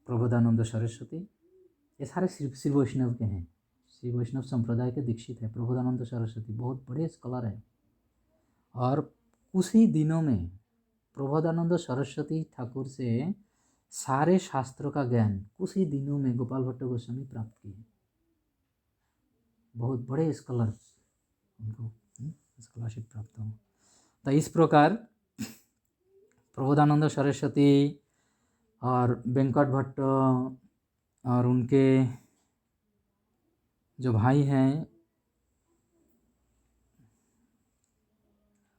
प्रबोधानंद सरस्वती, ये सारे श्री वैष्णव के हैं, श्री वैष्णव संप्रदाय के दीक्षित है। प्रबोधानंद सरस्वती बहुत बड़े स्कॉलर है, और कुछ ही दिनों में प्रबोधानंद सरस्वती ठाकुर से सारे शास्त्रों का ज्ञान कुछ ही दिनों में गोपाल भट्ट गोस्वामी प्राप्त किए। बहुत बड़े स्कॉलर उनको स्कॉलरशिप प्राप्त हो। तो इस प्रकार प्रबोधानंद सरस्वती और वेंकट भट्ट और उनके जो भाई हैं,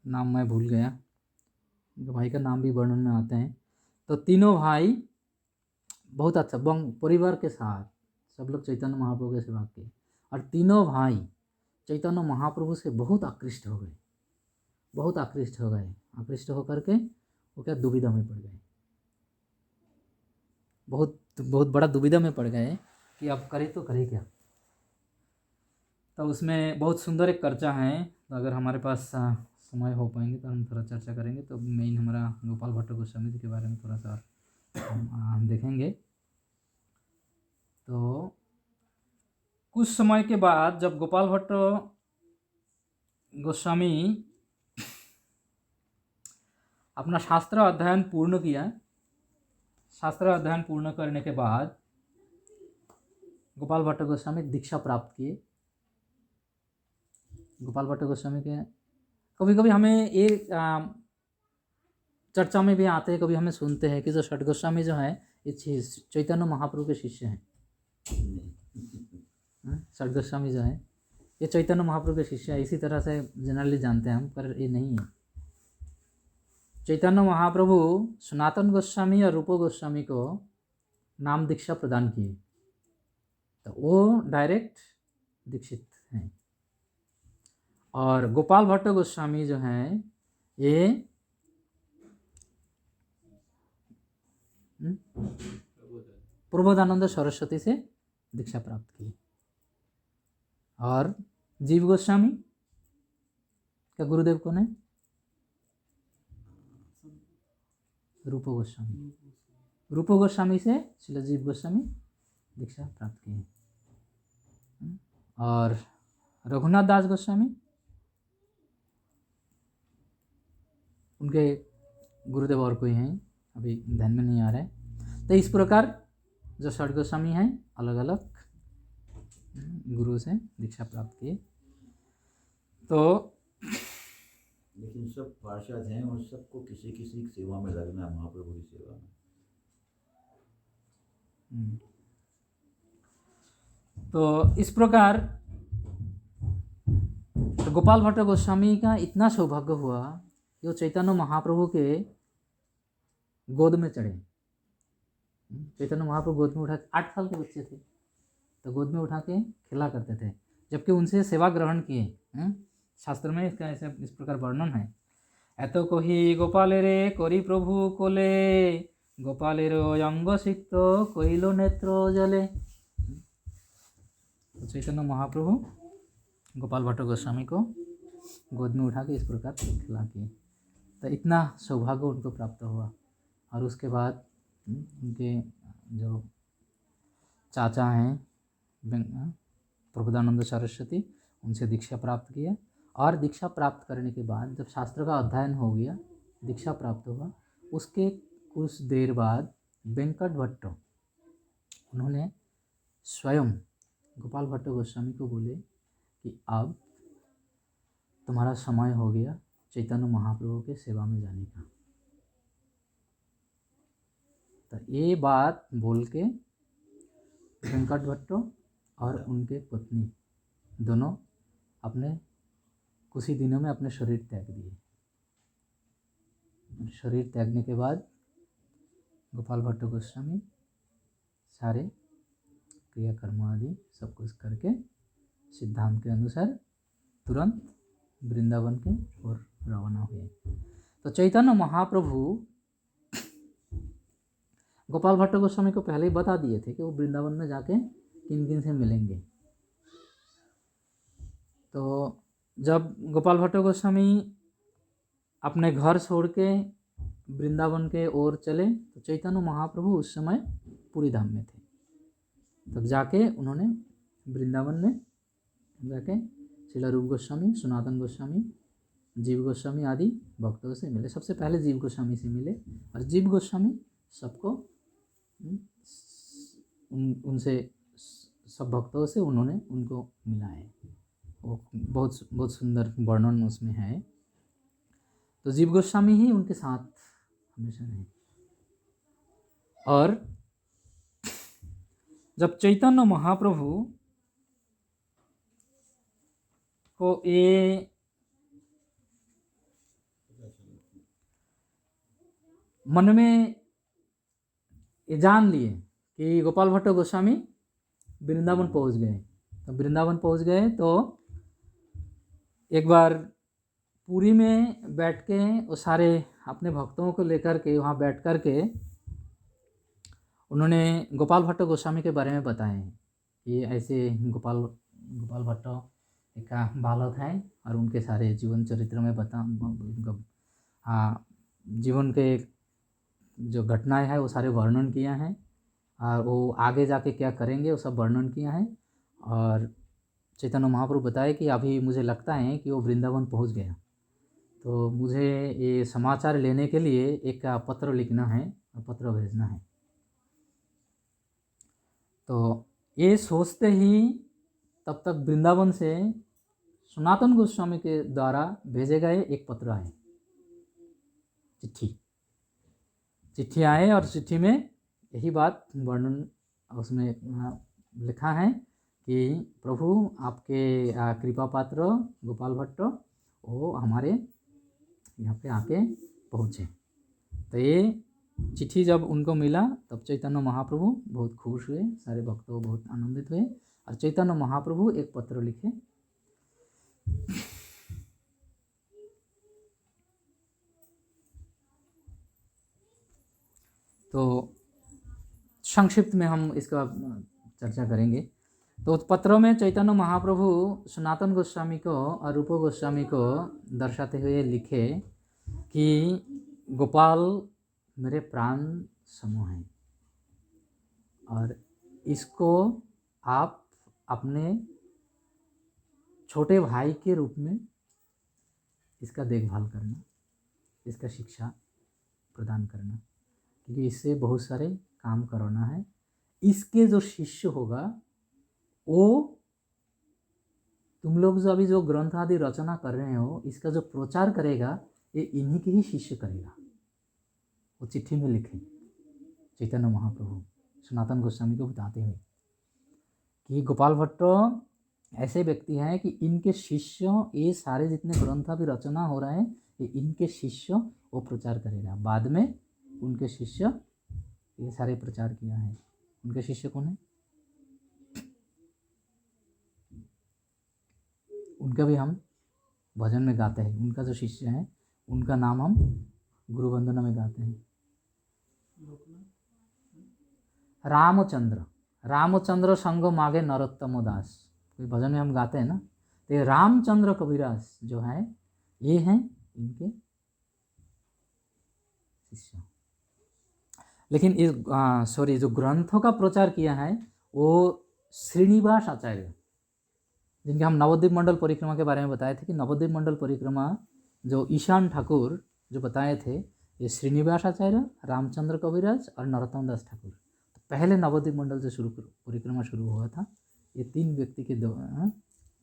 नाम मैं भूल गया, उनके भाई का नाम भी वर्णन में आते हैं। तो तीनों भाई बहुत अच्छा परिवार के साथ सब लोग चैतन्य महाप्रभु की सेवा किए, और तीनों भाई चैतन्य महाप्रभु से बहुत आकृष्ट हो गए, बहुत आकृष्ट हो गए। आकृष्ट होकर के वो क्या दुविधा में पड़ गए, बहुत बड़ा दुविधा में पड़ गए कि अब करे तो करे क्या। तो उसमें बहुत सुंदर एक चर्चा है, तो अगर हमारे पास समय हो पाएंगे तो हम थोड़ा चर्चा करेंगे। तो मेन हमारा गोपाल भट्ट गोस्वामी जी के बारे में थोड़ा सा हम देखेंगे। तो कुछ समय के बाद जब गोपाल भट्ट गोस्वामी अपना शास्त्र अध्ययन पूर्ण किया, शास्त्र अध्ययन पूर्ण करने के बाद गोपाल भट्ट गोस्वामी दीक्षा प्राप्त किए। गोपाल भट्ट गोस्वामी के कभी कभी हमें ये चर्चा में भी आते हैं, कभी हमें सुनते हैं कि जो षट गोस्वामी जो है ये चैतन्य महाप्रभु के शिष्य हैं। षट गोस्वामी जो है ये चैतन्य महाप्रभु के शिष्य है, इसी तरह से जनरली जानते हैं हम, पर ये नहीं है। चैतन्य महाप्रभु सनातन गोस्वामी और रूप गोस्वामी को नाम दीक्षा प्रदान किए। तो वो डायरेक्ट दीक्षित हैं। और गोपाल भट्ट गोस्वामी जो हैं ये प्रबोधानंद सरस्वती से दीक्षा प्राप्त की। और जीव गोस्वामी का गुरुदेव कौन है? रूप गोस्वामी। रूप गोस्वामी से श्रील जीव गोस्वामी दीक्षा प्राप्त की। और रघुनाथ दास गोस्वामी उनके गुरुदेव और कोई हैं, अभी ध्यान में नहीं आ रहा है। तो इस प्रकार जो षट गोस्वामी हैं अलग अलग गुरु से दीक्षा प्राप्त किए। तो लेकिन सब पार्षद हैं और सबको किसी किसी की सेवा में लगना है, महाप्रभु की सेवा में। तो इस प्रकार तो गोपाल भट्ट गोस्वामी का इतना सौभाग्य हुआ कि वो चैतन्य महाप्रभु के गोद में चढ़े। चैतन्य महाप्रभु गोद में उठा के 8 साल के बच्चे थे तो गोद में उठा के खिला करते थे, जबकि उनसे सेवा ग्रहण किए। शास्त्र में इसका ऐसे इस प्रकार वर्णन है। एतो कही गोपाले रे करी प्रभु कोले, गोपालेर अंग सिक्त कइलो नेत्र जले। तो चैतन्य महाप्रभु गोपाल भट्ट गोस्वामी को गोद में उठा के इस प्रकार खिला किए। तो इतना सौभाग्य उनको प्राप्त हुआ। और उसके बाद उनके जो चाचा हैं प्रबोधानंद सरस्वती, उनसे दीक्षा प्राप्त किया। और दीक्षा प्राप्त करने के बाद जब शास्त्र का अध्ययन हो गया, दीक्षा प्राप्त हुआ, उसके कुछ देर बाद वेंकट भट्ट उन्होंने स्वयं गोपाल भट्ट गोस्वामी को बोले कि अब तुम्हारा समय हो गया चैतन्य महाप्रभु के सेवा में जाने का। तो ये बात बोल के वेंकट भट्ट और उनके पत्नी दोनों अपने कुछ ही दिनों में अपने शरीर त्याग दिए। शरीर त्यागने के बाद गोपाल भट्ट गोस्वामी सारे क्रियाकर्म आदि सब कुछ करके सिद्धांत के अनुसार तुरंत वृंदावन के ओर रवाना हुए। तो चैतन्य महाप्रभु गोपाल भट्ट गोस्वामी को पहले ही बता दिए थे कि वो वृंदावन में जाके किन किन से मिलेंगे। तो जब गोपाल भट्ट गोस्वामी अपने घर छोड़ के वृंदावन के ओर चले तो चैतन्य महाप्रभु उस समय पूरी धाम में थे। तब जाके उन्होंने वृंदावन में जाके श्रील रूप गोस्वामी, सनातन गोस्वामी, जीव गोस्वामी आदि भक्तों से मिले। सबसे पहले जीव गोस्वामी से मिले और जीव गोस्वामी सबको उनसे सब भक्तों से उन्होंने उनको मिलाए। वो बहुत सुंदर वर्णन उसमें है। तो जीव गोस्वामी ही उनके साथ हमेशा रहे। और जब चैतन्य महाप्रभु को ये मन में ये जान लिए कि गोपाल भट्ट गोस्वामी वृंदावन पहुंच गए, तो वृंदावन पहुंच गए तो एक बार पुरी में बैठ के वो सारे अपने भक्तों को लेकर के वहाँ बैठ कर के उन्होंने गोपाल भट्ट गोस्वामी के बारे में बताए कि ऐसे गोपाल भट्ट एक बालक है और उनके सारे जीवन चरित्र में जीवन के जो घटनाएं हैं वो सारे वर्णन किया है और वो आगे जाके क्या करेंगे वो सब वर्णन किया है। और चैतन्य महाप्रभु बताए कि अभी मुझे लगता है कि वो वृंदावन पहुंच गया, तो मुझे ये समाचार लेने के लिए एक पत्र लिखना है और पत्र भेजना है। तो ये सोचते ही तब तक वृंदावन से सनातन गोस्वामी के द्वारा भेजे गए एक पत्र आए, चिट्ठी आए और चिट्ठी में यही बात वर्णन उसमें लिखा है कि प्रभु आपके कृपा पात्र गोपाल भट्ट वो हमारे यहाँ पे आके पहुँचे। तो ये चिट्ठी जब उनको मिला तब चैतन्य महाप्रभु बहुत खुश हुए, सारे भक्तों बहुत आनंदित हुए और चैतन्य महाप्रभु एक पत्र लिखे। तो संक्षिप्त में हम इसका चर्चा करेंगे। तो उस पत्रों में चैतन्य महाप्रभु सनातन गोस्वामी को और रूप गोस्वामी को दर्शाते हुए लिखे कि गोपाल मेरे प्राण समूह हैं और इसको आप अपने छोटे भाई के रूप में इसका देखभाल करना, इसका शिक्षा प्रदान करना, क्योंकि इससे बहुत सारे काम करवाना है। इसके जो शिष्य होगा वो तुम लोग जो अभी जो ग्रंथ आदि रचना कर रहे हो इसका जो प्रचार करेगा ये इन्हीं के ही शिष्य करेगा। वो चिट्ठी में लिखे चैतन्य महाप्रभु सनातन गोस्वामी को बताते हुए कि गोपाल भट्ट ऐसे व्यक्ति हैं कि इनके शिष्य ये सारे जितने ग्रंथ अभी रचना हो रहे हैं ये इनके शिष्य वो प्रचार करेगा। बाद में उनके शिष्य ये सारे प्रचार किया है। उनके शिष्य कौन है? उनका भी हम भजन में गाते हैं। उनका जो शिष्य है उनका नाम हम गुरु वंदना में गाते हैं। रामचंद्र, रामचंद्र संग मागे नरोत्तम दास, कोई भजन में हम गाते हैं ना। तो ये रामचंद्र कबीरास जो है ये हैं इनके शिष्य। लेकिन इस जो ग्रंथों का प्रचार किया है वो श्रीनिवास आचार्य, जिनके हम नवद्वीप मंडल परिक्रमा के बारे में बताए थे कि नवद्वीप मंडल परिक्रमा जो ईशान ठाकुर जो बताए थे ये श्रीनिवास आचार्य, रामचंद्र कविराज और नरोत्तम दास ठाकुर। तो पहले नवद्वीप मंडल जो परिक्रमा शुरू हुआ था ये 3 व्यक्ति के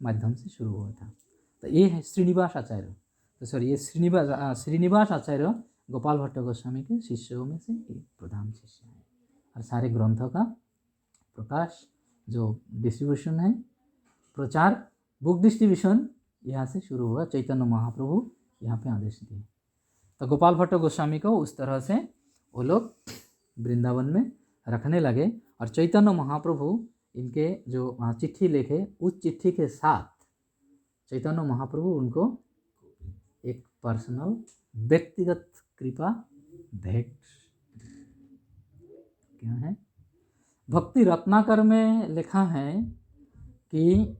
माध्यम से शुरू हुआ था। तो ये है श्रीनिवास आचार्य। तो सॉरी ये श्रीनिवास आचार्य गोपाल भट्ट गोस्वामी के शिष्यों में से एक प्रधान शिष्य है। और सारे ग्रंथों का प्रकाश जो डिस्ट्रीब्यूशन है, प्रचार, बुक डिस्ट्रीब्यूशन यहाँ से शुरू हुआ। चैतन्य महाप्रभु यहाँ पे आदेश दिए। तो गोपाल भट्ट गोस्वामी को उस तरह से वो लोग वृंदावन में रखने लगे और चैतन्य महाप्रभु इनके जो चिट्ठी लिखे उस चिट्ठी के साथ चैतन्य महाप्रभु उनको एक पर्सनल व्यक्तिगत कृपा भेंट क्या है। भक्ति रत्नाकर में लिखा है कि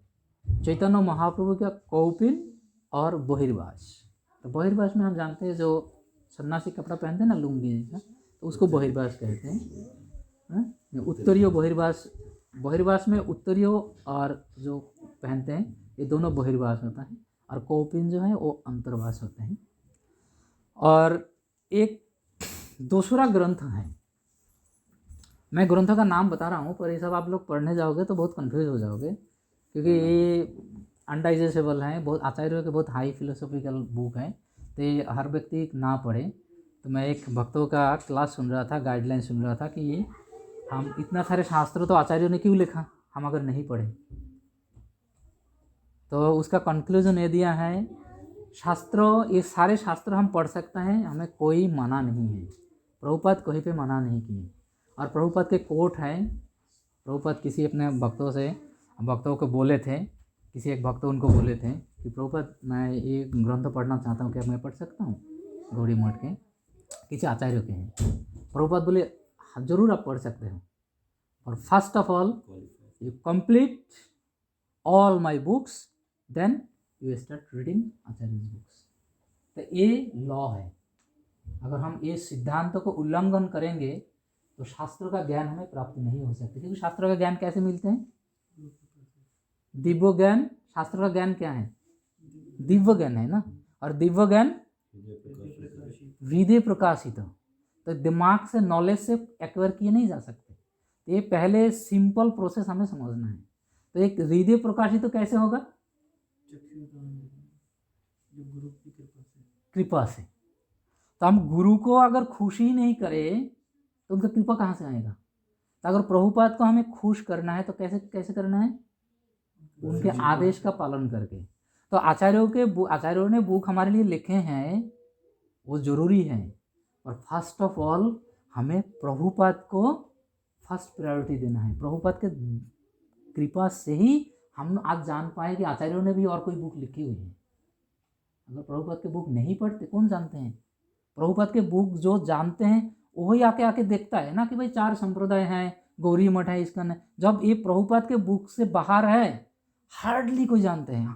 चैतन्य महाप्रभु का कौपिन और बहिर्वास। तो बहिर्वास में हम जानते हैं जो सन्यासी कपड़ा पहनते हैं ना, लुंगी जैसा, तो उसको बहिर्वास कहते हैं। उत्तरीय बहिर्वास, बहिर्वास में उत्तरीय और जो पहनते हैं ये दोनों बहिर्वास होता है और कौपिन जो है वो अंतर्वास होते हैं। और एक दूसरा ग्रंथ है, मैं ग्रंथों का नाम बता रहा हूँ पर ये सब आप लोग पढ़ने जाओगे तो बहुत कंफ्यूज हो जाओगे क्योंकि ये अनडाइजेस्टेबल हैं, बहुत आचार्यों के बहुत हाई फिलोसॉफिकल बुक है। तो ये हर व्यक्ति ना पढ़े। तो मैं एक भक्तों का क्लास सुन रहा था, गाइडलाइन सुन रहा था कि हम इतना सारे शास्त्र तो आचार्यों ने क्यों लिखा हम अगर नहीं पढ़े। तो उसका कंक्लूजन ये दिया है शास्त्रों, ये सारे शास्त्र हम पढ़ सकते हैं, हमें कोई मना नहीं है। प्रभुपाद कहीं पे मना नहीं किए। और प्रभुपाद के कोट है, प्रभुपाद किसी अपने भक्तों को बोले थे, किसी एक भक्त उनको बोले थे कि प्रभुपाद मैं ये ग्रंथ पढ़ना चाहता हूँ, क्या मैं पढ़ सकता हूँ? गौड़ी मठ के किसी आचार्य के हैं। प्रभुपाद बोले हाँ जरूर आप पढ़ सकते हो, और first of all you complete all my books then you start reading Acharya books. तो ये लॉ है, अगर हम ये सिद्धांतों को उल्लंघन करेंगे तो शास्त्रों का ज्ञान हमें प्राप्त नहीं हो सकता। क्योंकि शास्त्रों का ज्ञान कैसे मिलते हैं? दिव्य ज्ञान। शास्त्र का ज्ञान क्या है? दिव्य ज्ञान है ना। और दिव्य ज्ञान हृदय प्रकाशित। तो दिमाग से, नॉलेज से एक्वायर किए नहीं जा सकते। तो ये पहले सिंपल प्रोसेस हमें समझना है। तो एक हृदय प्रकाशित तो कैसे होगा? कृपा से। तो हम गुरु को अगर खुश ही नहीं करें तो उनका कृपा कहाँ से आएगा? तो अगर प्रभुपाद को हमें खुश करना है तो कैसे करना है? उनके आदेश का पालन करके। तो आचार्यों ने बुक हमारे लिए लिखे हैं, वो जरूरी है। और फर्स्ट ऑफ ऑल हमें प्रभुपाद को फर्स्ट प्रायोरिटी देना है। प्रभुपाद के कृपा से ही हम आज जान पाए कि आचार्यों ने भी और कोई बुक लिखी हुई है। अगर प्रभुपाद के बुक नहीं पढ़ते, कौन जानते हैं? प्रभुपाद के बुक जो जानते हैं वही आके आके देखता है ना कि भाई 4 संप्रदाय हैं, गौरी मठ है, इसका नहीं। जब ये प्रभुपाद के बुक से बाहर है, हार्डली कोई जानते हैं,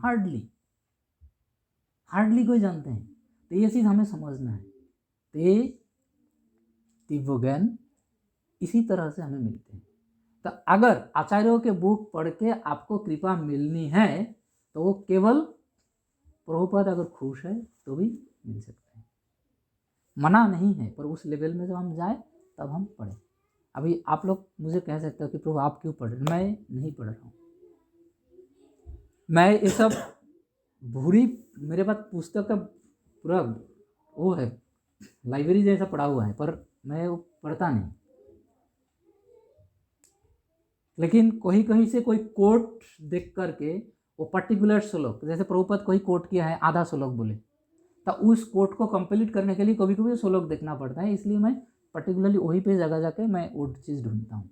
हार्डली कोई जानते हैं। तो ये चीज़ हमें समझना है। तो ये दिव्य ज्ञान इसी तरह से हमें मिलते हैं। तो अगर आचार्यों के बुक पढ़ के आपको कृपा मिलनी है तो वो केवल प्रभुपाद अगर खुश है तो भी मिल सकता है, मना नहीं है। पर उस लेवल में जब हम जाए तब हम पढ़ें। अभी आप लोग मुझे कह सकते हो कि प्रभु आप क्यों पढ़ रहे? मैं नहीं पढ़ रहा हूँ। मैं ये सब भूरी, मेरे पास पुस्तक का पूरा वो है, लाइब्रेरी जैसा पढ़ा हुआ है, पर मैं वो पढ़ता नहीं। लेकिन कहीं कहीं से कोई कोट देख करके वो पर्टिकुलर श्लोक, जैसे प्रभुपाद कोई कोट किया है, आधा श्लोक बोले, तो उस कोट को कंप्लीट करने के लिए कभी कभी श्लोक देखना पड़ता है। इसलिए मैं पर्टिकुलरली वहीं पे जगह जाके मैं वो चीज़ ढूंढता हूँ।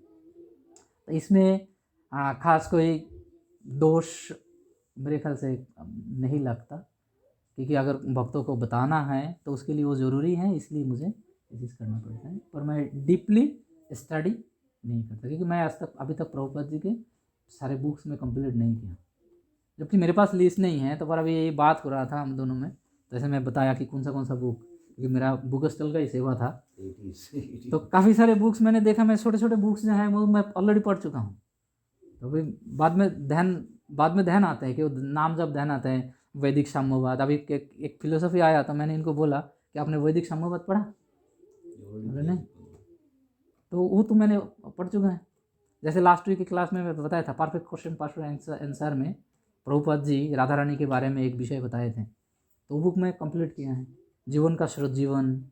तो इसमें खास कोई दोष मेरे ख्याल से नहीं लगता, क्योंकि अगर भक्तों को बताना है तो उसके लिए वो ज़रूरी है, इसलिए मुझे ये चीज़ करना पड़ता है। पर मैं डीपली स्टडी नहीं करता, क्योंकि मैं आज तक अभी तक प्रभुपाद जी के सारे बुक्स में कंप्लीट नहीं किया, जबकि मेरे पास लिस्ट नहीं है। तो पर अभी ये बात हो रहा था हम दोनों में, जैसे मैं बताया कि कौन सा बुक, क्योंकि मेरा बुक स्टॉल का ही सेवा था, तो काफ़ी सारे बुक्स मैंने देखा। मैं छोटे छोटे बुक्स जो हैं वो मैं ऑलरेडी पढ़ चुका हूँ। तो अभी बाद में ध्यान आता है कि वो नाम जब ध्यान आता है, वैदिक साम्यवाद। अभी एक फिलोसफी आया तो मैंने इनको बोला कि आपने वैदिक साम्यवाद पढ़ा? बोले नहीं। तो वो तो मैंने पढ़ चुका है। जैसे लास्ट वीक की क्लास में मैं बताया था, परफेक्ट क्वेश्चन परफेक्ट आंसर में प्रभुपाद जी राधा रानी के बारे में एक विषय बताए थे, तो वो बुक में कंप्लीट किया है। जीवन का स्रोत जीवन,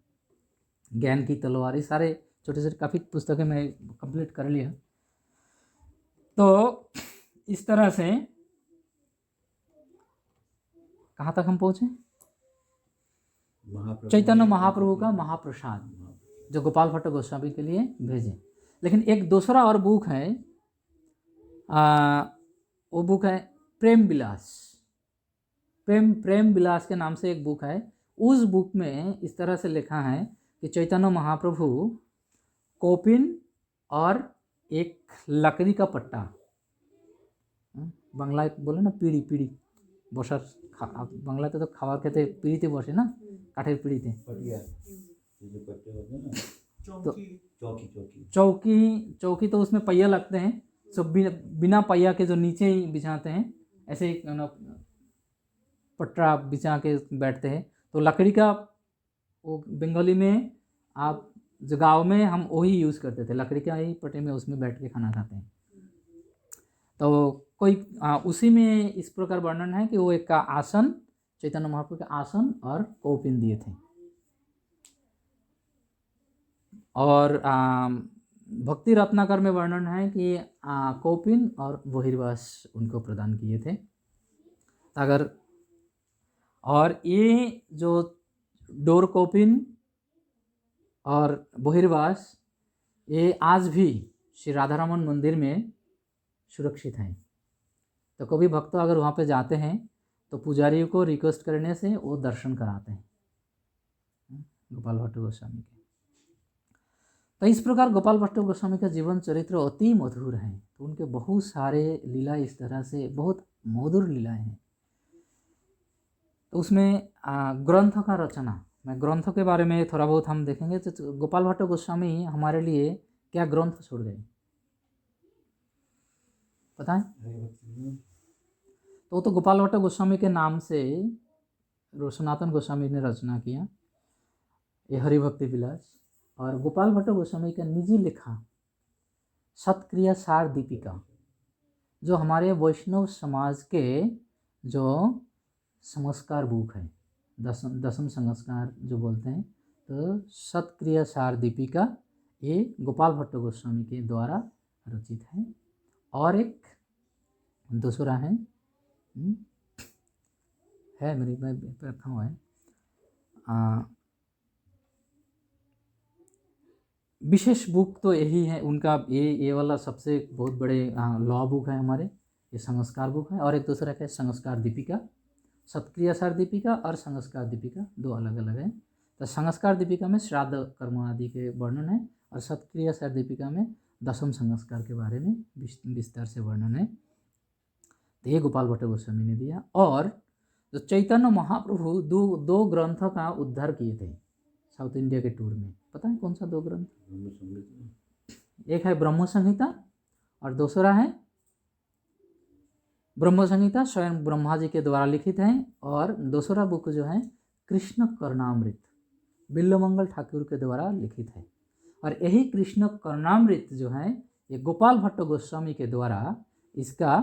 ज्ञान की तलवार, ये सारे छोटे छोटे काफ़ी पुस्तकें मैं कंप्लीट कर लिया। तो इस तरह से कहाँ तक हम पहुँचे? चैतन्य महाप्रभु का महाप्रसाद जो गोपाल भट्ट गोस्वामी के लिए भेजे। लेकिन एक दूसरा और बुक है, वो बुक है प्रेम विलास। प्रेम विलास के नाम से एक बुक है। उस बुक में इस तरह से लिखा है कि चैतन्य महाप्रभु कोपिन और एक लकड़ी का पट्टा, बांग्ला बोले ना पीढ़ी बसार, बांग्लाते तो खावा कहते पीढ़ीते बसे ना, काठेर पीढ़ीते, चौकी तो उसमें पहिया लगते हैं, सब बिना पहिया के जो नीचे ही बिछाते हैं, ऐसे पटरा बिछा के बैठते हैं। तो लकड़ी का, वो बंगाली में आप जो गाँव में हम वही यूज़ करते थे, लकड़ी का ही पट्टे में उसमें बैठ के खाना खाते हैं। तो कोई उसी में इस प्रकार वर्णन है कि वो एक का आसन, चैतन्य महाप्रभु का आसन और कौपिन दिए थे। और भक्ति रत्नाकर में वर्णन है कि कौपिन और बहिर्वास उनको प्रदान किए थे। अगर और ये जो डोर कौपिन और बहिर्वास, ये आज भी श्री राधारमण मंदिर में सुरक्षित हैं। तो कभी भक्त अगर वहाँ पे जाते हैं तो पुजारी को रिक्वेस्ट करने से वो दर्शन कराते हैं गोपाल भट्ट गोस्वामी के। तो इस प्रकार गोपाल भट्ट गोस्वामी का जीवन चरित्र अति मधुर है। तो उनके बहुत सारे लीला इस तरह से बहुत मधुर लीलाएं हैं। तो उसमें ग्रंथ का रचना, मैं ग्रंथ के बारे में थोड़ा बहुत हम देखेंगे। तो गोपाल भट्ट गोस्वामी हमारे लिए क्या ग्रंथ छोड़ गए पता है? तो गोपाल भट्ट गोस्वामी के नाम से सनातन गोस्वामी ने रचना किया ये हरिभक्ति विलास। और गोपाल भट्ट गोस्वामी का निजी लिखा सत्क्रिया सार दीपिका, जो हमारे वैष्णव समाज के जो संस्कार बुक है, दसम संस्कार जो बोलते हैं, तो सत्क्रिया सार दीपिका ये गोपाल भट्ट गोस्वामी के द्वारा रचित है। और एक दूसरा है मेरी में रखा हुआ है विशेष बुक तो यही है उनका, ये वाला सबसे बहुत बड़े लॉ बुक है हमारे, ये संस्कार बुक है। और एक दूसरा है संस्कार दीपिका, सत्क्रियासार दीपिका और संस्कार दीपिका, दो अलग अलग है। तो संस्कार दीपिका में श्राद्ध कर्म आदि के वर्णन है और सत्क्रियासार दीपिका में दशम संस्कार के बारे में विस्तार से वर्णन है। तो ये गोपाल भट्ट गोस्वामी ने दिया। और जो चैतन्य महाप्रभु दो ग्रंथों का उद्धार किए थे साउथ इंडिया के टूर में, पता है कौन सा दो ग्रंथ? एक है ब्रह्म संहिता और दूसरा है ब्रह्म संहिता स्वयं ब्रह्मा जी के द्वारा लिखित है, और दूसरा बुक जो है कृष्ण कर्णामृत बिल्वमंगल ठाकुर के द्वारा लिखित है। और यही कृष्ण कर्णामृत जो है ये गोपाल भट्ट गोस्वामी के द्वारा इसका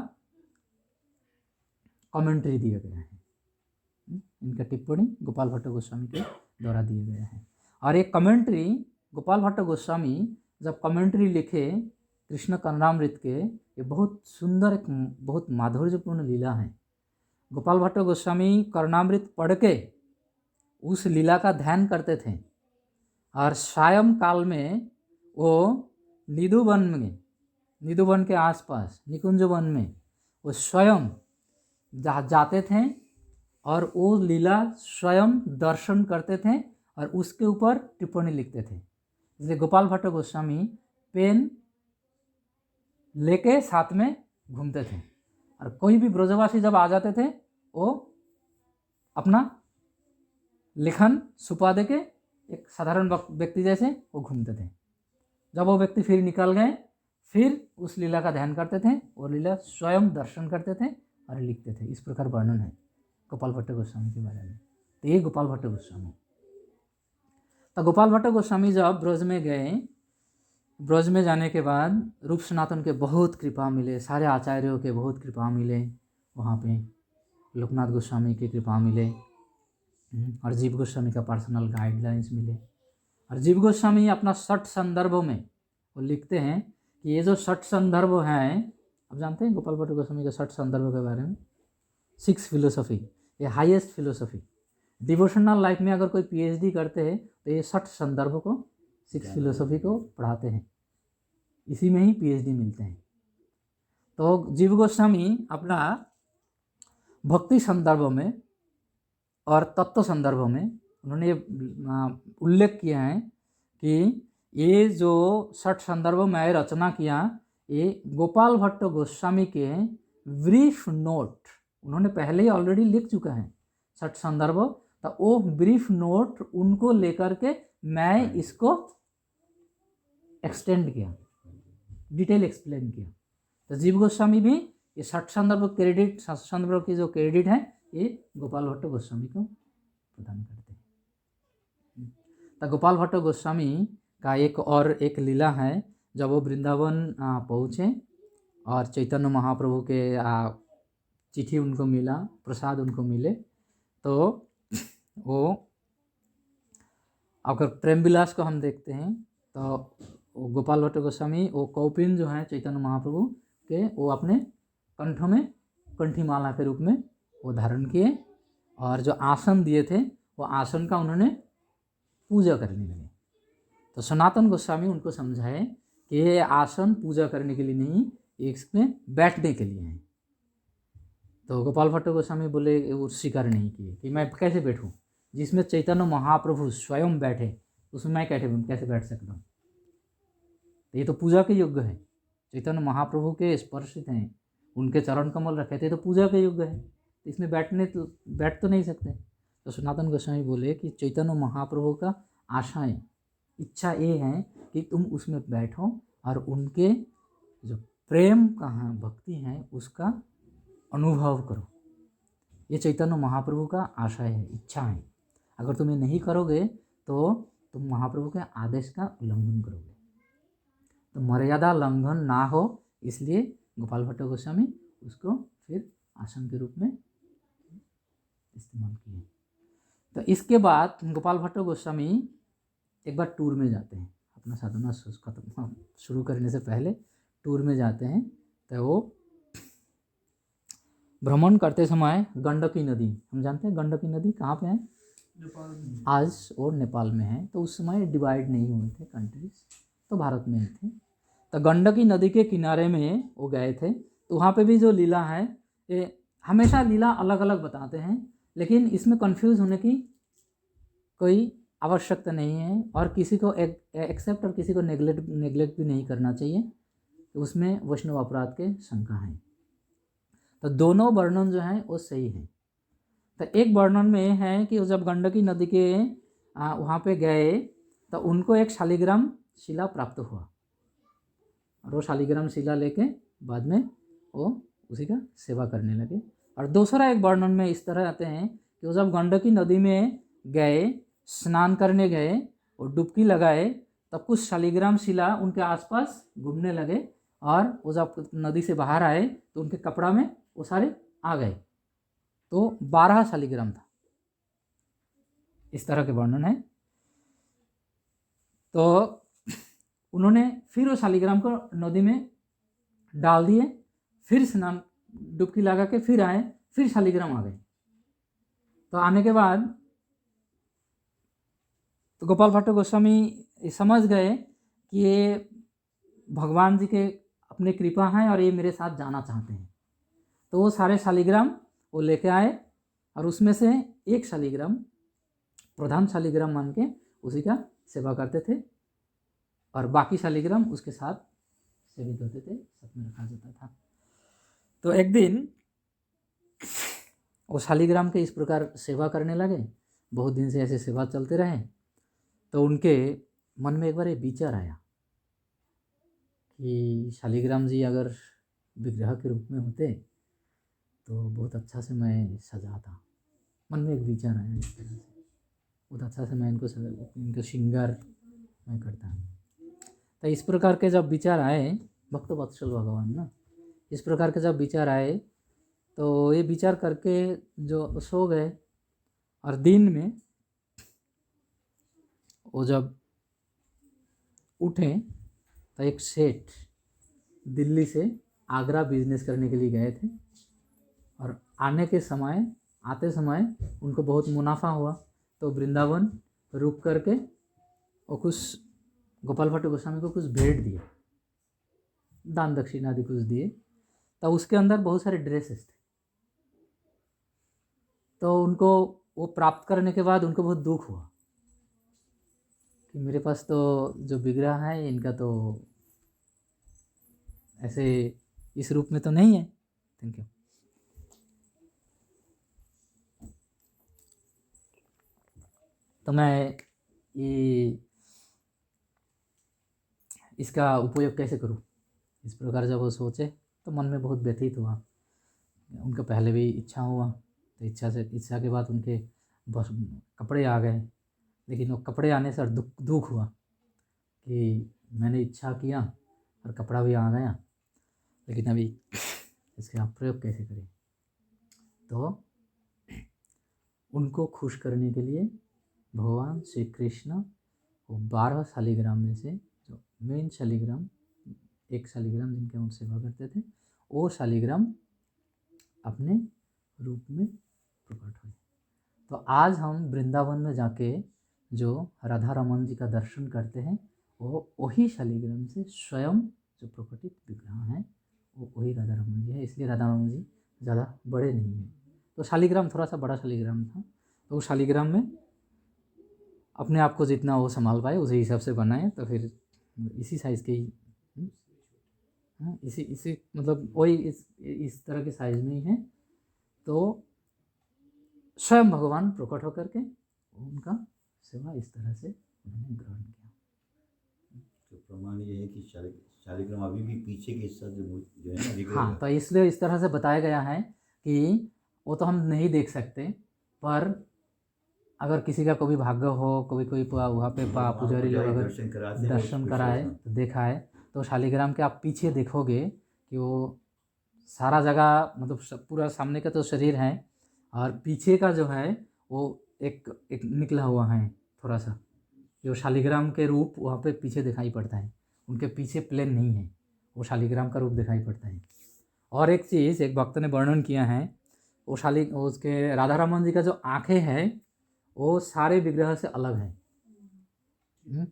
कमेंट्री दिया गया है। इनका टिप्पणी गोपाल भट्ट गोस्वामी के द्वारा दिए गए हैं। और ये कमेंट्री गोपाल भट्ट गोस्वामी जब कमेंट्री लिखे कृष्ण कर्णामृत के, ये बहुत सुंदर, एक बहुत माधुर्यपूर्ण लीला है। गोपाल भट्ट गोस्वामी कर्णामृत पढ़ के उस लीला का ध्यान करते थे, और सायं काल में वो निधुवन के आसपास निकुंज वन में वो स्वयं जाते थे और वो लीला स्वयं दर्शन करते थे और उसके ऊपर टिप्पणी लिखते थे। इसलिए गोपाल भट्ट गोस्वामी पेन लेके साथ में घूमते थे, और कोई भी ब्रजवासी जब आ जाते थे वो अपना लेखन छुपा दे के एक साधारण व्यक्ति जैसे वो घूमते थे। जब वो व्यक्ति फिर निकल गए, फिर उस लीला का ध्यान करते थे, वो लीला स्वयं दर्शन करते थे और लिखते थे। इस प्रकार वर्णन है गोपाल भट्ट गोस्वामी के बारे में। तो ये गोपाल भट्ट गोस्वामी। तो गोपाल भट्ट गोस्वामी जब ब्रज में गए, ब्रज में जाने के बाद रूप सनातन के बहुत कृपा मिले, सारे आचार्यों के बहुत कृपा मिले, वहाँ पे लोकनाथ गोस्वामी की कृपा मिले, और जीव गोस्वामी का पर्सनल गाइडलाइंस मिले। और जीव गोस्वामी अपना 60 संदर्भों में वो लिखते हैं कि ये जो 60 संदर्भ हैं, आप जानते हैं गोपाल भट्ट गोस्वामी के 60 संदर्भों के बारे में, 6 फिलोसफी, ये हाईएस्ट फिलोसफी। डिवोशनल लाइफ में अगर कोई पीएचडी करते हैं तो ये 60 संदर्भ को, 6 फिलोसफी को पढ़ाते हैं, इसी में ही पीएचडी मिलते हैं। तो जीव गोस्वामी अपना भक्ति संदर्भ में और तत्व संदर्भ में उन्होंने ये उल्लेख किया है कि ये जो 60 संदर्भ में रचना किया, ये गोपाल भट्ट गोस्वामी के ब्रीफ नोट उन्होंने पहले ही ऑलरेडी लिख चुका है 60 संदर्भ। तो वो ब्रीफ नोट उनको लेकर के मैं इसको एक्सटेंड किया, डिटेल एक्सप्लेन किया। तो जीव गोस्वामी भी ये 60 संदर्भ क्रेडिट, 60 संदर्भ की जो क्रेडिट है ये गोपाल भट्ट गोस्वामी को प्रदान करते हैं। तो गोपाल भट्ट गोस्वामी का एक लीला है, जब वो वृंदावन पहुँचे और चैतन्य महाप्रभु के चिट्ठी उनको मिला, प्रसाद उनको मिले, तो वो अगर प्रेम विलास को हम देखते हैं तो गोपाल भट्ट गोस्वामी वो कौपिन जो है चैतन्य महाप्रभु के, वो अपने कंठों में कंठीमाला के रूप में वो धारण किए, और जो आसन दिए थे वो आसन का उन्होंने पूजा करने लगे। तो सनातन गोस्वामी उनको समझाए कि ये आसन पूजा करने के लिए नहीं, इसमें बैठने के लिए है। तो गोपाल भट्ट गोस्वामी बोले, वो स्वीकार नहीं किए कि मैं कैसे बैठूं, जिसमें चैतन्य महाप्रभु स्वयं बैठे उसमें मैं कैसे बैठ सकता हूँ। तो ये तो पूजा के योग्य है, चैतन्य महाप्रभु के स्पर्शित हैं, उनके चरण कमल रखे थे, तो पूजा के योग्य है, तो इसमें बैठ तो नहीं सकते। तो सनातन गोस्वामी बोले कि चैतन्य महाप्रभु का आशाएं, इच्छा ये है कि तुम उसमें बैठो और उनके जो प्रेम कहाँ भक्ति है उसका अनुभव करो। ये चैतन्य महाप्रभु का आशा है, इच्छा है। अगर तुम ये नहीं करोगे तो तुम महाप्रभु के आदेश का उल्लंघन करोगे। तो मर्यादा लंघन ना हो, इसलिए गोपाल भट्ट गोस्वामी उसको फिर आसन के रूप में इस्तेमाल किए। तो इसके बाद गोपाल भट्ट गोस्वामी एक बार टूर में जाते हैं, अपना साधना खत्म शुरू करने से पहले टूर में जाते हैं। तो वो भ्रमण करते समय गंडकी नदी, हम जानते हैं गंडकी नदी कहाँ पे है, नेपाल में। आज और नेपाल में है। तो उस समय डिवाइड नहीं हुए थे कंट्रीज, तो भारत में ही थे। तो गंडकी नदी के किनारे में वो गए थे, तो वहाँ पे भी जो लीला है ये हमेशा लीला अलग अलग बताते हैं, लेकिन इसमें कंफ्यूज होने की कोई आवश्यकता नहीं है और किसी को एक्सेप्ट और किसी को नेग्लेक्ट भी नहीं करना चाहिए, तो उसमें वैष्णव अपराध के शंका है। तो दोनों वर्णन जो हैं वो सही हैं। तो एक वर्णन में है कि जब गंडकी नदी के वहाँ पे गए तो उनको एक शालिग्राम शिला प्राप्त हुआ और वो शालिग्राम शिला लेके बाद में वो उसी का सेवा करने लगे। और दूसरा एक वर्णन में इस तरह आते हैं कि वो जब गंडकी नदी में गए, स्नान करने गए और डुबकी लगाए, तब कुछ शालिग्राम शिला उनके आसपास घूमने लगे और वो जब नदी से बाहर आए तो उनके कपड़ा में वो सारे आ गए, तो 12 शालिग्राम था। इस तरह के वर्णन है। तो उन्होंने फिर वो शालिग्राम को नदी में डाल दिए, फिर स्नान डुबकी लगा के फिर आए, फिर शालिग्राम आ गए। तो आने के बाद तो गोपाल भट्ट गोस्वामी समझ गए कि ये भगवान जी के अपने कृपा हैं और ये मेरे साथ जाना चाहते हैं। तो वो सारे शालिग्राम वो लेके आए और उसमें से एक शालिग्राम प्रधान शालिग्राम मान के उसी का सेवा करते थे और बाकी शालिग्राम उसके साथ सेवित होते थे, साथ में रखा जाता था। तो एक दिन वो शालिग्राम के इस प्रकार सेवा करने लगे, बहुत दिन से ऐसे सेवा चलते रहे। तो उनके मन में एक बार ये विचार आया कि शालिग्राम जी अगर विग्रह के रूप में होते तो बहुत अच्छा से मैं सजाता। मन में एक विचार आया इस तरह से, बहुत अच्छा से मैं इनको श्रृंगार मैं करता। तो इस प्रकार के जब विचार आए, भक्त वत्सल भगवान ना, इस प्रकार के जब विचार आए तो ये विचार करके जो सो गए और दिन में वो जब उठे तो एक सेठ दिल्ली से आगरा बिजनेस करने के लिए गए थे और आते समय उनको बहुत मुनाफा हुआ, तो वृंदावन रुक करके वो कुछ गोपाल भट्ट गोस्वामी को कुछ भेंट दिए, दान दक्षिणा आदि कुछ दिए। तो उसके अंदर बहुत सारे ड्रेसेस थे। तो उनको वो प्राप्त करने के बाद उनको बहुत दुख हुआ कि मेरे पास तो जो विग्रह है इनका तो ऐसे इस रूप में तो नहीं है। Thank you. तो मैं ये इसका उपयोग कैसे करूं, इस प्रकार जब वो सोचे तो मन में बहुत व्यथित हुआ। उनका पहले भी इच्छा हुआ, तो इच्छा के बाद उनके बस कपड़े आ गए, लेकिन वो कपड़े आने से दुख हुआ कि मैंने इच्छा किया और कपड़ा भी आ गया, लेकिन अभी इसका प्रयोग कैसे करें। तो उनको खुश करने के लिए भगवान श्री कृष्ण वो 12 शालिग्राम में से जो मेन शालिग्राम, एक शालिग्राम जिनके हम सेवा करते थे, वो शालिग्राम अपने रूप में प्रकट हुए। तो आज हम वृंदावन में जाके जो राधा रमन जी का दर्शन करते हैं वो वही शालिग्राम से स्वयं जो प्रकटित विग्रह हैं वो वही राधा रमन जी है। इसलिए राधा रमन जी ज़्यादा बड़े नहीं हैं। तो शालिग्राम थोड़ा सा बड़ा शालिग्राम था, तो उस शालिग्राम में अपने आप को जितना वो संभाल पाए उसी हिसाब से बनाए। तो फिर इसी साइज़ के ही इसी मतलब वही इस तरह के साइज़ में ही है। तो स्वयं भगवान प्रकट होकर के उनका सेवा इस तरह से उन्होंने ग्रहण किया। तो प्रमाण ये है कि शालिग्राम अभी भी पीछे के हिस्सा जो है ना, हाँ, तो इसलिए इस तरह से बताया गया है कि वो तो हम नहीं देख सकते, पर अगर किसी का कोई भाग्य हो, कोई वहाँ पे पुजारी लोग अगर दर्शन कराए तो देखा है, तो शालिग्राम के आप पीछे देखोगे कि वो सारा जगह मतलब पूरा सामने का तो शरीर है और पीछे का जो है वो एक निकला हुआ है थोड़ा सा, जो शालिग्राम के रूप वहाँ पे पीछे दिखाई पड़ता है। उनके पीछे प्लेन नहीं है, वो शालिग्राम का रूप दिखाई पड़ता है। और एक चीज़ एक भक्त ने वर्णन किया है, वो उसके राधा रमन जी का जो आँखें हैं वो सारे विग्रह से अलग है।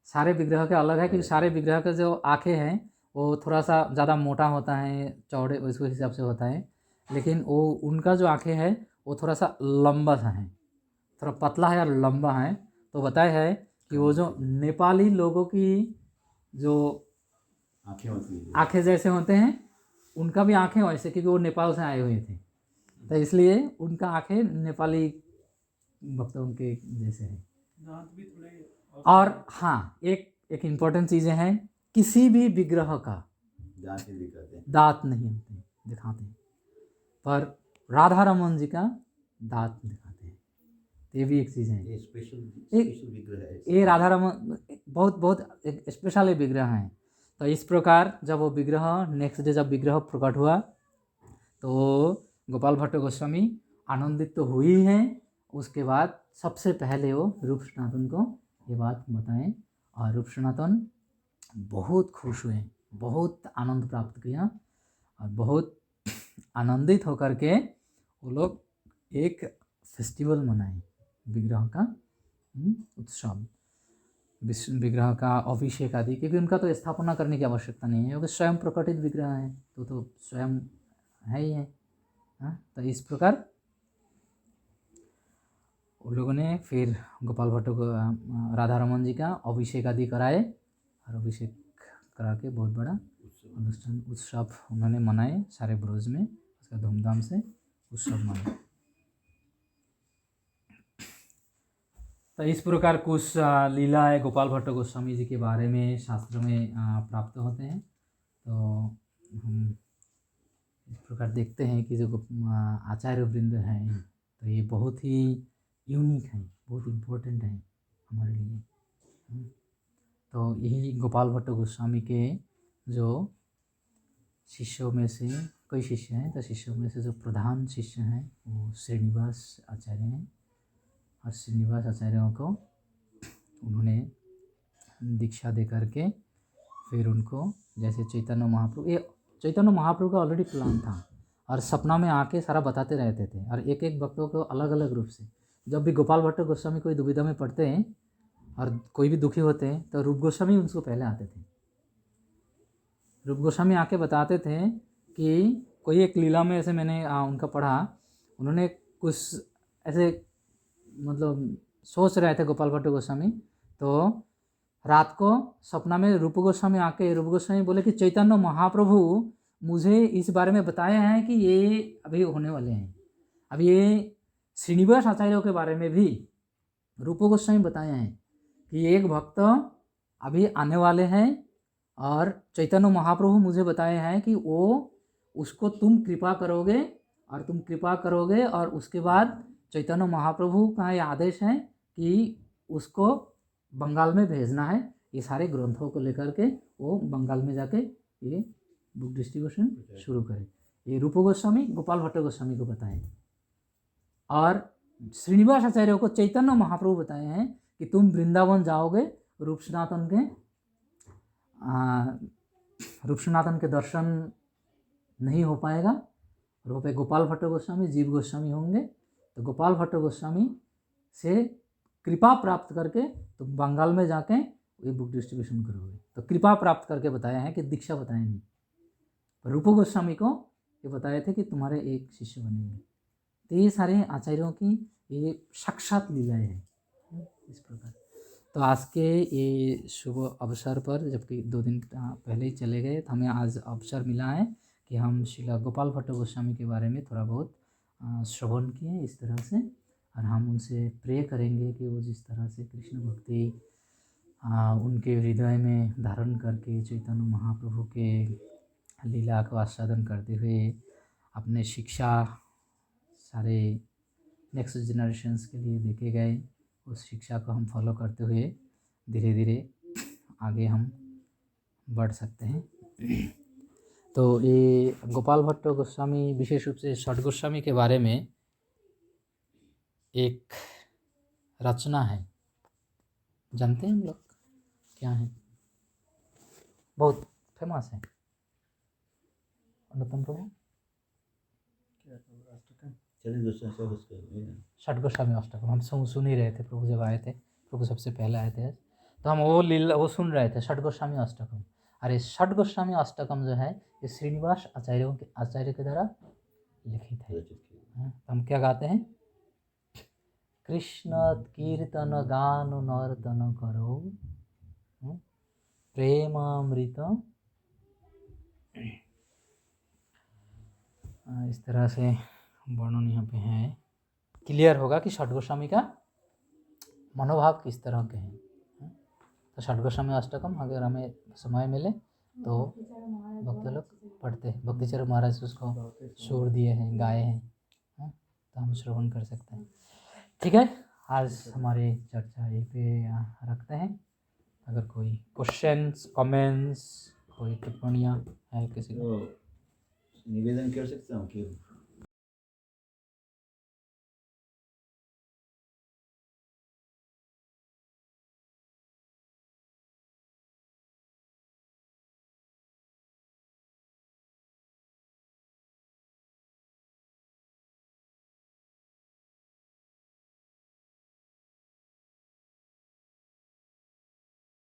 सारे विग्रह के अलग है, क्योंकि सारे विग्रह के जो आँखें हैं वो थोड़ा सा ज़्यादा मोटा होता है, चौड़े उस हिसाब से होता है, लेकिन वो उनका जो आँखें है वो थोड़ा सा लंबा सा है, थोड़ा पतला है और लंबा है। तो बताया है कि वो जो नेपाली लोगों की जो आंखें होती है। आँखें जैसे होते हैं उनका भी आँखें वैसे, क्योंकि वो नेपाल से आए हुए थे, तो इसलिए उनका आँखें नेपाली भक्तों के जैसे है। दांत भी थोड़े और हाँ, एक इम्पोर्टेंट चीज़ें हैं, किसी भी विग्रह का दांत नहीं दिखाते हैं। दांत नहीं होते हैं, दिखाते हैं, पर राधा रमन जी का दांत दिखाते हैं। तो ये भी एक चीज़ है, ये स्पेशल विग्रह है। ये राधा रमन बहुत बहुत एक स्पेशल विग्रह हैं। तो इस प्रकार जब वो विग्रह नेक्स्ट डे जब विग्रह प्रकट हुआ तो गोपाल भट्ट गोस्वामी आनंदित तो हुई हैं। उसके बाद सबसे पहले वो रूप सनातन को ये बात बताएं और रूप सनातन बहुत खुश हुए, बहुत आनंद प्राप्त किया और बहुत आनंदित होकर के वो लोग एक फेस्टिवल मनाए, विग्रह का उत्सव, विग्रह का अभिषेक आदि, क्योंकि उनका तो स्थापना करने की आवश्यकता नहीं है, क्योंकि स्वयं प्रकटित विग्रह है तो स्वयं है ही है। तो इस प्रकार उन लोगों ने फिर गोपाल भट्ट को राधा रमन जी का अभिषेक आदि कराए और अभिषेक करा के बहुत बड़ा अनुष्ठान उत्सव उन्होंने मनाए सारे ब्रज में, उसका धूमधाम से उत्सव मनाए। तो इस प्रकार कुछ लीलाएँ गोपाल भट्ट गोस्वामी जी के बारे में शास्त्र में प्राप्त होते हैं। तो हम इस प्रकार देखते हैं कि जो आचार्य वृंद हैं तो ये बहुत ही यूनिक हैं, बहुत इम्पोर्टेंट हैं हमारे लिए। तो यही गोपाल भट्ट गोस्वामी के जो शिष्यों में से कई शिष्य हैं, तो शिष्यों में से जो प्रधान शिष्य हैं वो श्रीनिवास आचार्य हैं और श्रीनिवास आचार्यों को उन्होंने दीक्षा दे करके फिर उनको जैसे चैतन्य महाप्रभु, ये चैतन्य महाप्रभु का ऑलरेडी प्लान था और सपना में आके सारा बताते रहते थे और एक एक भक्तों को अलग अलग रूप से। जब भी गोपाल भट्ट गोस्वामी कोई दुविधा में पड़ते हैं और कोई भी दुखी होते हैं तो रूप गोस्वामी उनको पहले आते थे। रूप गोस्वामी आके बताते थे कि कोई एक लीला में ऐसे मैंने उनका पढ़ा, उन्होंने कुछ ऐसे मतलब सोच रहे थे गोपाल भट्ट गोस्वामी, तो रात को सपना में रूप गोस्वामी आके रूप गोस्वामी बोले कि चैतन्य महाप्रभु मुझे इस बारे में बताया है कि ये अभी होने वाले हैं। अब ये श्रीनिवास आचार्यों के बारे में भी रूप गोस्वामी बताए हैं कि एक भक्त अभी आने वाले हैं और चैतन्य महाप्रभु मुझे बताए हैं कि वो उसको तुम कृपा करोगे और तुम कृपा करोगे और उसके बाद चैतन्य महाप्रभु का ये आदेश है कि उसको बंगाल में भेजना है। ये सारे ग्रंथों को लेकर के वो बंगाल में जाके ये बुक डिस्ट्रीब्यूशन शुरू करे। ये रूप गोस्वामी गोपाल भट्ट गोस्वामी को बताएं और श्रीनिवास आचार्य को चैतन्य महाप्रभु बताए हैं कि तुम वृंदावन जाओगे, रूप सनातन के दर्शन नहीं हो पाएगा, रूप गोपाल भट्ट गोस्वामी जीव गोस्वामी होंगे। तो गोपाल भट्ट गोस्वामी से कृपा प्राप्त करके तुम बंगाल में जाके ये बुक डिस्ट्रीब्यूशन करोगे। तो कृपा प्राप्त करके बताया है कि दीक्षा बताया नहीं। रूप गोस्वामी को ये बताए थे कि तुम्हारे एक शिष्य बनेंगे। तो ये सारे आचार्यों की ये साक्षात लीलाएँ हैं इस प्रकार। तो आज के ये शुभ अवसर पर, जबकि 2 दिन पहले ही चले गए, तो हमें आज अवसर मिला है कि हम श्रील गोपाल भट्ट गोस्वामी के बारे में थोड़ा बहुत श्रवण किए इस तरह से, और हम उनसे प्रे करेंगे कि वो जिस तरह से कृष्ण भक्ति उनके हृदय में धारण करके चैतन्य महाप्रभु के लीला को आस्वादन करते हुए अपने शिक्षा सारे नेक्स्ट जनरेशन्स के लिए देके गए, उस शिक्षा को हम फॉलो करते हुए धीरे धीरे आगे हम बढ़ सकते हैं। तो ये गोपाल भट्ट गोस्वामी विशेष रूप से षट गोस्वामी के बारे में एक रचना है, जानते हैं हम लोग क्या है? बहुत फेमस है। अनुपम प्रभु चलिए दोस्तों सब उसके षट गोस्वामी अष्टकम हम सुन ही रहे थे, प्रभु जब आए थे, प्रभु सबसे पहले आए थे। तो हम वो लीला वो सुन रहे थे षट गोस्वामी अष्टकम। अरे षट गोस्वामी अष्टकम जो है ये श्रीनिवास आचार्य के द्वारा लिखित है। रचित किया। हाँ, तो हम क्या गाते हैं? कृष्ण कीर्तन गान नर्तन करो, प्रेमामृत। इस तरह से वर्णन यहाँ पे है। क्लियर होगा कि षट गोस्वामी का मनोभाव किस तरह के हैं। तो षट गोस्वामी अष्टकम अगर हमें समय मिले तो भक्त लोग पढ़ते हैं। भक्तिचरण महाराज उसको सुर दिए हैं, गाए हैं, तो हम श्रवण कर सकते हैं। ठीक है, आज हमारी चर्चा यहीं पे रखते हैं। अगर कोई क्वेश्चंस, कमेंट्स, कोई टिप्पणियाँ है किसी को, तो निवेदन कर सकता हूँ कि